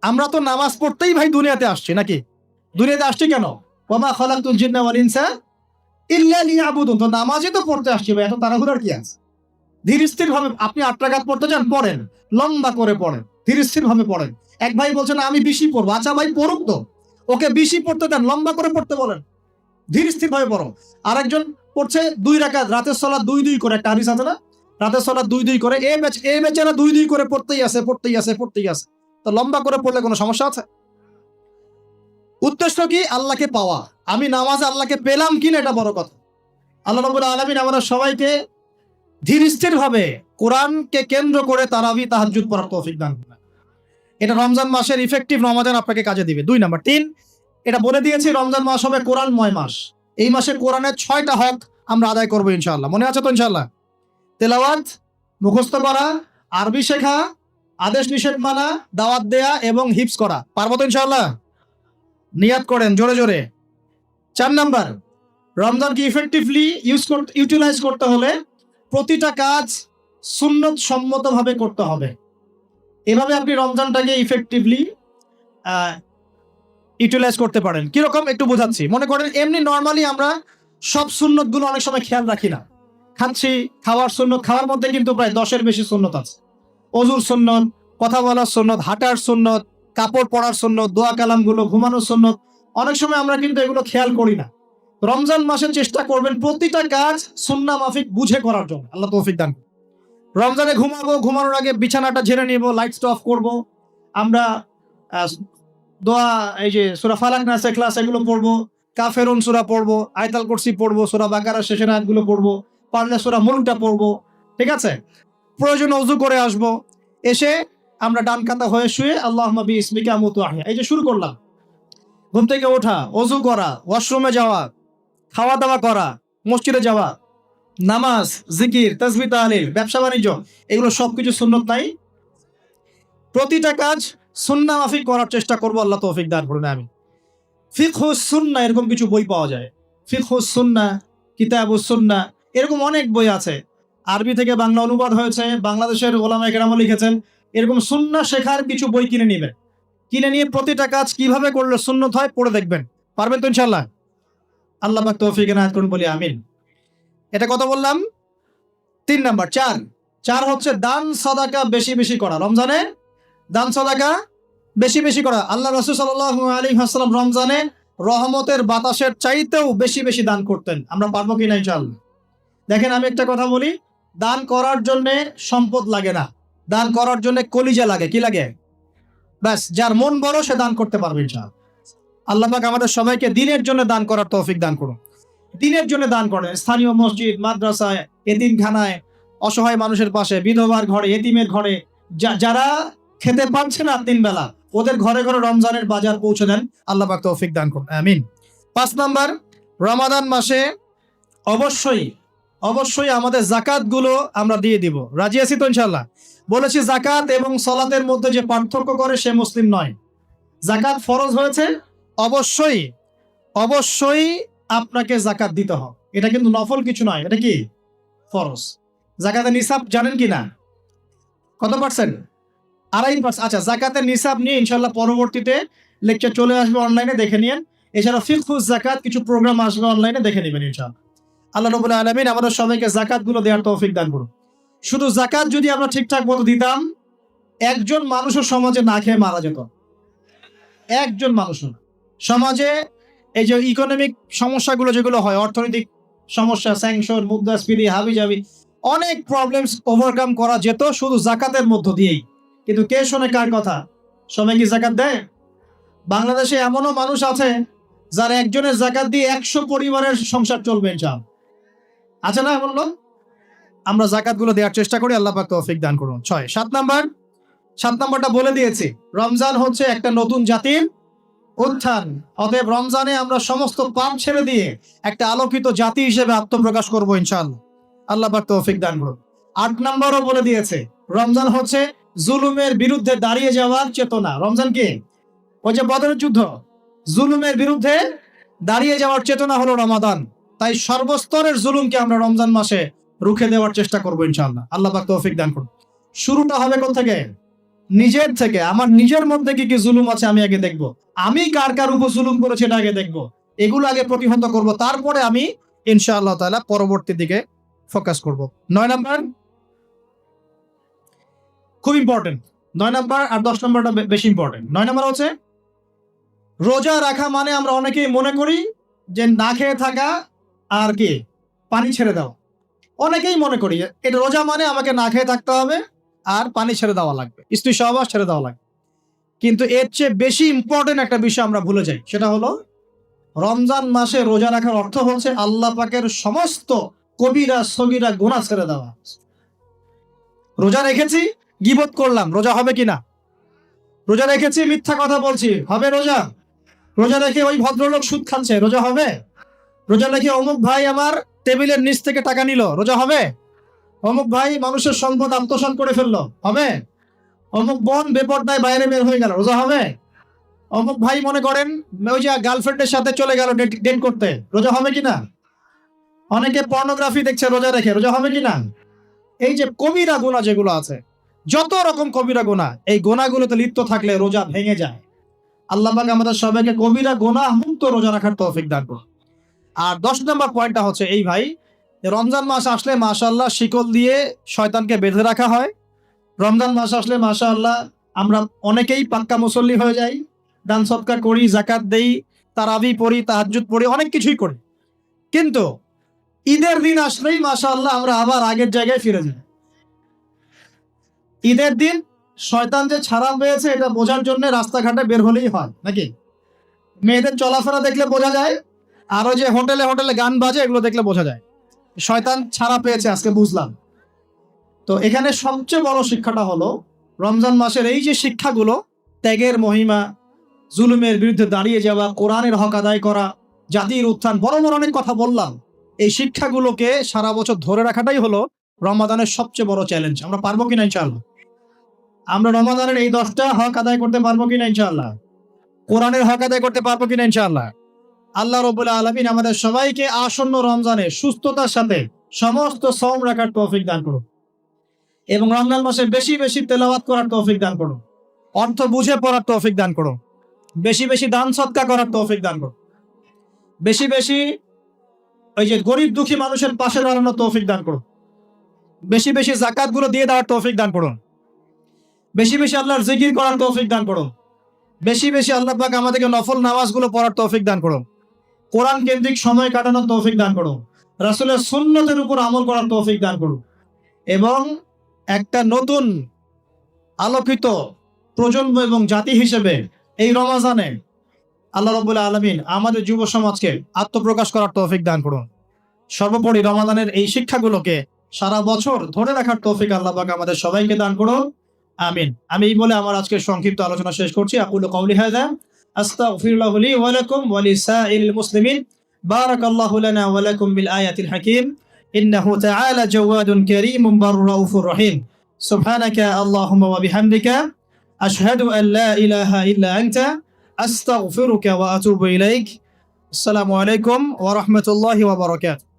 আমরা তো নামাজ পড়তেই ভাই দুনিয়াতে আসছি নাকি? দুনিয়াতে আসছি কেন? ওয়ামা খালাকতুল জিন্না ওয়াল ইনসা ইল্লা লিয়াবুদুন। তো নামাজই তো পড়তে আসছি ভাই, এত তাড়াহুড়ার কি আছে? ধীর স্থির ভাবে আপনি 8 রাকাত পড়তে চান, পড়েন, লম্বা করে পড়েন, ধীর স্থির ভাবে পড়েন। এক ভাই বলছেন আমি বেশি পড়বো। আচ্ছা ভাই পড়ুক তো, ওকে বেশি পড়তে দেন, লম্বা করে পড়তে বলেন, ধীর স্থির ভাবে পড়ো। আরেকজন পড়ছে 2 রাকাত, রাতের সালাত 2-2 করে, একটা হাদিস আছে না? রাতের সালাত 2-2 করে, এই বেচারা 2-2 করে পড়তেই আছে। তো লম্বা করে পড়লে কোনো সমস্যা আছে? উদ্দেশ্য কি? আল্লাহকে পাওয়া। আমি নামাজে আল্লাহকে পেলাম কিনা এটা বড় কথা। আল্লাহ রাব্বুল আলামিন আমাদের সবাইকে ধীর স্থির ভাবে কোরআনকে কেন্দ্র করে তারাবি তাহাজ্জুদ পড়ার তৌফিক দান করেন। এটা রমজান মাসের ইফেক্টিভ রমাদান আপনাকে কাজে দিবে। 2 নাম্বার। 3, এটা বলে দিয়েছি রমজান মাস হবে কোরআনময় মাস। এই মাসে কোরআনের 6টা হক আমরা আদায় করবো ইনশাআল্লাহ। মনে আছে তো ইনশাআল্লাহ? তেলাওয়াত, মুখস্থ করা, আরবি শেখা, আদেশ নিষেধ মানা, দাওয়াত দেয়া এবং হিফজ করা। পারবো তো ইনশাআল্লাহ? নিয়াত করেন জোরে জোরে। 4 নাম্বার, রমজানকে ইফেক্টিভলি ইউটিলাইজ করতে হলে প্রতিটা কাজ সুন্নত সম্মতভাবে করতে হবে। এভাবে আপনি রমজানটাকে ইফেক্টিভলি ইউটিলাইজ করতে পারেন। কিরকম একটু বোঝাচ্ছি। মনে করেন এমনি নর্মালি আমরা সব সুন্নতগুলো অনেক সময় খেয়াল রাখি না। খাচ্ছি, খাওয়ার সুন্নত, খাওয়ার মধ্যে কিন্তু প্রায় 10-এর বেশি সুন্নত আছে। অজুর সুন্নত, কথা বলার সুন্নত, হাঁটার সুন্নত, কাপড় পরার সুন্নত, দোয়া কালামগুলো, ঘুমানোর সুন্নত, অনেক সময় আমরা কিন্তু এগুলো খেয়াল করি না। রমজান মাসে চেষ্টা করবেন প্রতিটা কাজ সুন্নাহ মাফিক বুঝে করার জন্য। আল্লাহ তৌফিক দান। রমজানে ঘুমাবো, ঘুমানোর আগে বিছানাটা ঝেড়ে নিব, লাইটস অফ করব। আমরা দোয়া, এই যে সূরা ফালাক নাস ইখলাস এগুলো পড়বো, কাফেরুন সূরা পড়বো, আয়াতুল কুরসি পড়বো, সূরা বাকারা শেষের আয়াতগুলো পড়বো, পারলে সূরা মুলকটা পড়বো। ঠিক আছে? প্রয়োজনে ওযু করে আসবো। এসে আমরা ডান কাতা হয়ে শুয়ে আল্লাহুম্মা বিইসমিকা আমুতু ওয়া আহইয়া, এই যে শুরু করলাম। ঘুম থেকে ওঠা, ওযু করা, ওয়াশরুমে যাওয়া, খাওয়া দাওয়া করা, মসজিদে যাওয়া, নামাজ, জিকির, তাসবিহ, তাহলিল, ব্যবসা বাণিজ্য, এগুলো সবকিছু সুন্নত নাই? প্রতিটা কাজ সুন্নাহ মাফিক করার চেষ্টা করব। আল্লাহ তৌফিক দান করুন, আমিন। ফিকহুস সুন্নাহ এরকম কিছু বই পাওয়া যায়। ফিকহুস সুন্নাহ, কিতাবুস সুন্নাহ, এরকম অনেক বই আছে। আরবি থেকে বাংলা অনুবাদ হয়েছে, বাংলাদেশের ওলামায়ে কেরাম লিখেছেন। এরকম সুন্নাহ শেখার কিছু বই কিনে নেবেন। কিনে নিয়ে প্রতিটা কাজ কিভাবে করলে সুন্নত হয় পড়ে দেখবেন। পারবেন তো ইনশাআল্লাহ? আল্লাহ পাক তৌফিক এনায়েত করুন, বলি আমিন। এটা কত বললাম? 3 নাম্বার। 4 হচ্ছে দান সাদাকা বেশি বেশি করা। রমজানে দান সাদাকা বেশি বেশি করা। আল্লাহ রাসূল সাল্লাল্লাহু আলাইহি ওয়াসাল্লাম রমজানে রহমতের বাতাসের চাইতেও বেশি বেশি দান করতেন। আমরা পারবো কিনা ইনশাআল্লাহ? দেখেন, আমি একটা কথা বলি, দান করার জন্য সম্পদ লাগে না, দান করার জন্য কলিজা লাগে। কি লাগে? ব্যাস, যার মন বড় সে দান করতে পারবে ইনশাআল্লাহ। আল্লাহ পাক আমাদের সবাইকে দিনের জন্য দান করার তৌফিক দান করুন। দিনের জন্য দান করেন, স্থানীয় মসজিদ, মাদ্রাসায়, এতিমখানায়, অসহায় মানুষের পাশে, বিধবার ঘরে, এতিমের ঘরে, যারা খেতে পারছে না 3 বেলা, ওদের ঘরে ঘরে রমজানের বাজার পৌঁছে দেন। আল্লাহ পাক তৌফিক দান করুন, আমিন। 5 নাম্বার, রমাদান মাসে অবশ্যই অবশ্যই আমাদের জাকাত গুলো আমরা দিয়ে দিব। রাজি আছি তো ইনশাআল্লাহ? বলেছি জাকাত এবং সালাতের মধ্যে যে পার্থক্য করে সে মুসলিম নয়। জাকাত ফরজ হয়েছে, অবশ্যই অবশ্যই আপনাকে জাকাত দিতে হবে। এটা কিন্তু নফল কিছু নয়, এটা কি ফরজ। জাকাতের নিসাব জানেন কি না? কত পার্সেন্ট? 2.5%। আচ্ছা, জাকাতের নিসাব নিয়ে ইনশাআল্লাহ পরবর্তীতে লেকচার চলে আসবে, অনলাইনে দেখে নিন। এছাড়া ফিকহুজ জাকাত কিছু প্রোগ্রাম আসবে, অনলাইনে দেখে নেবেন ইনশাআল্লাহ। আল্লাহ রাব্বুল আলামিন আমাদের সবাইকে জাকাত গুলো দেওয়ার তৌফিক দান করুন। শুধু জাকাত যদি আমরা ঠিকঠাক মতো দিতাম, একজন মানুষও সমাজে না খেয়ে মারা যেত। একজন মানুষও না। সমাজে এই যে ইকোনমিক সমস্যাগুলো যেগুলো হয়, অর্থনৈতিক সমস্যা, স্যাংশন, মুদ্রাস্ফীতি, হাবিজাবি, অনেক প্রবলেমস ওভারকাম করা যেত শুধু জাকাতের মধ্য দিয়েই। কিন্তু কে শোনে কার কথা? সবাই কি জাকাত দেয়? বাংলাদেশে এমনও মানুষ আছে যার একজনের জাকাত দিয়ে 100 পরিবারের সংসার চলবে ইনশাআল্লাহ। আছে না এমন লোক? আমরা জাকাত গুলো দেওয়ার চেষ্টা করি, আল্লাহ পাক তৌফিক দান করুন। 7 নাম্বারটা বলে দিয়েছি, রমজান হচ্ছে একটা নতুন জাতির উত্থান। অতএব রমজানে আমরা সমস্ত পাপ ছেড়ে দিয়ে একটা আলোকিত জাতি হিসেবে আত্মপ্রকাশ করবো ইনশাআল্লাহ। আল্লাহ পাক তৌফিক দান করুন। 8 নাম্বারও বলে দিয়েছে, রমজান হচ্ছে জুলুমের বিরুদ্ধে দাঁড়িয়ে যাওয়ার চেতনা। রমজান কি? ওই যে বদরের যুদ্ধ, জুলুমের বিরুদ্ধে দাঁড়িয়ে যাওয়ার চেতনা হলো রমাদান। তাই সর্বস্তরের জুলুমকে আমরা রমজান মাসে রুখে দেওয়ার চেষ্টা করবো ইনশাআল্লাহ। আল্লাহ পাক তৌফিক দান করুন। শুরুটা হবে কোথা থেকে? নিজের থেকে। আমার নিজের মধ্যে কি কি জুলুম আছে আমি আগে দেখবো, আমি কার কার উপর জুলুম করেছি এটা আগে দেখবো, এগুলো আগে প্রতিহত করব, তারপরে আমি ইনশাআল্লাহ তাআলা পরবর্তী দিকে ফোকাস করব। 9 নাম্বার খুব ইম্পর্টেন্ট। 9 নাম্বার আর 10 নাম্বারটা বেশি ইম্পর্টেন্ট। 9 নাম্বার হচ্ছে রোজা রাখা মানে আমরা অনেকেই মনে করি যে না খেয়ে থাকা আর কি পানি ছেড়ে দাও। অনেকেই মনে করি এটা রোজা মানে আমাকে না খেয়ে থাকতে হবে আর পানি ছেড়ে দেওয়া লাগবে, স্ত্রী সহবাস ছেড়ে দেওয়া লাগবে। কিন্তু এর চেয়ে বেশি ইম্পর্টেন্ট একটা বিষয় আমরা ভুলে যাই, সেটা হলো রমজান মাসে রোজা রাখার অর্থ হচ্ছে আল্লাহ পাকের সমস্ত কবিরা সগীরা গুনাহ ছেড়ে দেওয়া। রোজা রেখেছি, গীবত করলাম, রোজা হবে কিনা? রোজা রেখেছি, মিথ্যা কথা বলছি, হবে রোজা? রোজা রেখে ওই ভদ্রলোক সুদ খাচ্ছে, রোজা হবে? রোজা রেখে অমুক ভাই আমার টেবিলের নিচ থেকে টাকা নিল, রোজা হবে? অমুক ভাই মানুষের সম্পদ আত্মসাৎ করে ফেললো, হবে? অমুক বোন বেপরদায় বাইরে বের হয়ে গেল, রোজা হবে? অমুক ভাই মনে করেন ওই যে গার্লফ্রেন্ডের সাথে চলে গেল ডেট করতে, রোজা হবে কিনা? অনেকে পর্নোগ্রাফি দেখছে রোজা রেখে, রোজা হবে কিনা? এই যে কবিরা গুনাহ যেগুলো আছে, যত রকম কবিরা গুনাহ, এই গুনাহগুলোতে লিপ্ত থাকলে রোজা ভেঙে যায়। আল্লাহ পাক আমাদের সবাইকে কবিরা গুনাহ মুক্ত রোজা রাখার তৌফিক দান করুন। আর 10 নম্বর পয়েন্টটা হচ্ছে এই ভাই, রমজান মাস আসলে মাশাআল্লাহ শিকল দিয়ে শয়তানকে বেঁধে রাখা হয়। রমজান মাস আসলে মাশাআল্লাহ আমরা অনেকেই পাক্কা মুসল্লি হয়ে যাই, দান সদকা করি, যাকাত দেই, তারাবি পড়ি, তাহাজ্জুদ পড়ি, অনেক কিছুই করি। কিন্তু ঈদের দিন আসলেই মাশাআল্লাহ আমরা আবার আগের জায়গায় ফিরে যাই। ঈদের দিন শয়তান যে ছাড়া পেয়েছে এটা বোঝার জন্য রাস্তাঘাটে বের হলেই হয় নাকি? মেয়েদের চলাফেরা দেখলে বোঝা যায়, আর ওই যে হোটেলে হোটেলে গান বাজে এগুলো দেখলে বোঝা যায় শয়তান ছাড়া পেয়েছে, আজকে বুঝলাম। তো এখানে সবচেয়ে বড় শিক্ষাটা হলো রমজান মাসের এই যে শিক্ষাগুলো, ত্যাগের মহিমা, জুলুমের বিরুদ্ধে দাঁড়িয়ে যাওয়া, কোরআনের হক আদায় করা, জাতির উত্থান, বড় বড় অনেক কথা বললাম। এই শিক্ষাগুলোকে সারা বছর ধরে রাখাটাই হলো রমাদানের সবচেয়ে বড় চ্যালেঞ্জ। আমরা পারবো কিনা ইনশাআল্লাহ? আমরা রমাদানের এই 10টা হক আদায় করতে পারবো কিনা ইনশাআল্লাহ? কোরআনের হক আদায় করতে পারবো কিনা ইনশাআল্লাহ? আল্লাহ রাব্বুল আলামিন আমাদের সবাইকে আসন্ন রমজানে সুস্থতার সাথে সমস্ত সওম রাখার তৌফিক দান করুন এবং রমজান মাসে বেশি বেশি তেলাওয়াত করার তৌফিক দান করুন, অর্থ বুঝে পড়ার তৌফিক দান করুন, বেশি বেশি দান সদকা করার তৌফিক দান করুন, বেশি বেশি ওই যে গরিব দুঃখী মানুষের পাশে দাঁড়ানোর তৌফিক দান করুন, বেশি বেশি যাকাত গুলো দিয়ে দেওয়ার তৌফিক দান করুন, বেশি বেশি আল্লাহর জিকির করার তৌফিক দান করুন, বেশি বেশি আল্লাহ পাক আমাদেরকে নফল নামাজগুলো পড়ার তৌফিক দান করুন, কোরআন কেন্দ্রিক সময় কাটানোর তৌফিক দান করুন, রাসূলের সুন্নতের উপর আমল করার তৌফিক দান করুন এবং একটা নতুন আলোকিত প্রজন্ম এবং জাতি হিসেবে এই রমজানে আল্লাহ রাব্বুল আলামিন আমাদের যুব সমাজকে আত্মপ্রকাশ করার তৌফিক দান করুন। সর্বোপরি রমাদানের এই শিক্ষাগুলোকে সারা বছর ধরে রাখার তৌফিক আল্লাহ পাক আমাদের সবাইকে দান করুন, আমিন। আমি এই বলে আমার আজকের সংক্ষিপ্ত আলোচনা শেষ করছি। আকুলু কাউলি হাযা আস্তাগফিরুল্লাহ লি ওয়া লাকুম ওয়া লিসাইরিল মুসলিমিন। বারাকাল্লাহু লানা ওয়া লাকুম বিল আয়াতিল হাকীম। ইন্নাহু তাআলা জাওয়াদুন কারীমুন বাররাউফুর রহিম। সুবহানাকা আল্লাহুম্মা ওয়া বিহামদিকা আশহাদু আন লা ইলাহা ইল্লা আনতা আস্তাগফিরুকা ওয়া আতুবু ইলাইক। আসসালামু আলাইকুম ওয়া রাহমাতুল্লাহি ওয়া বারাকাতুহু।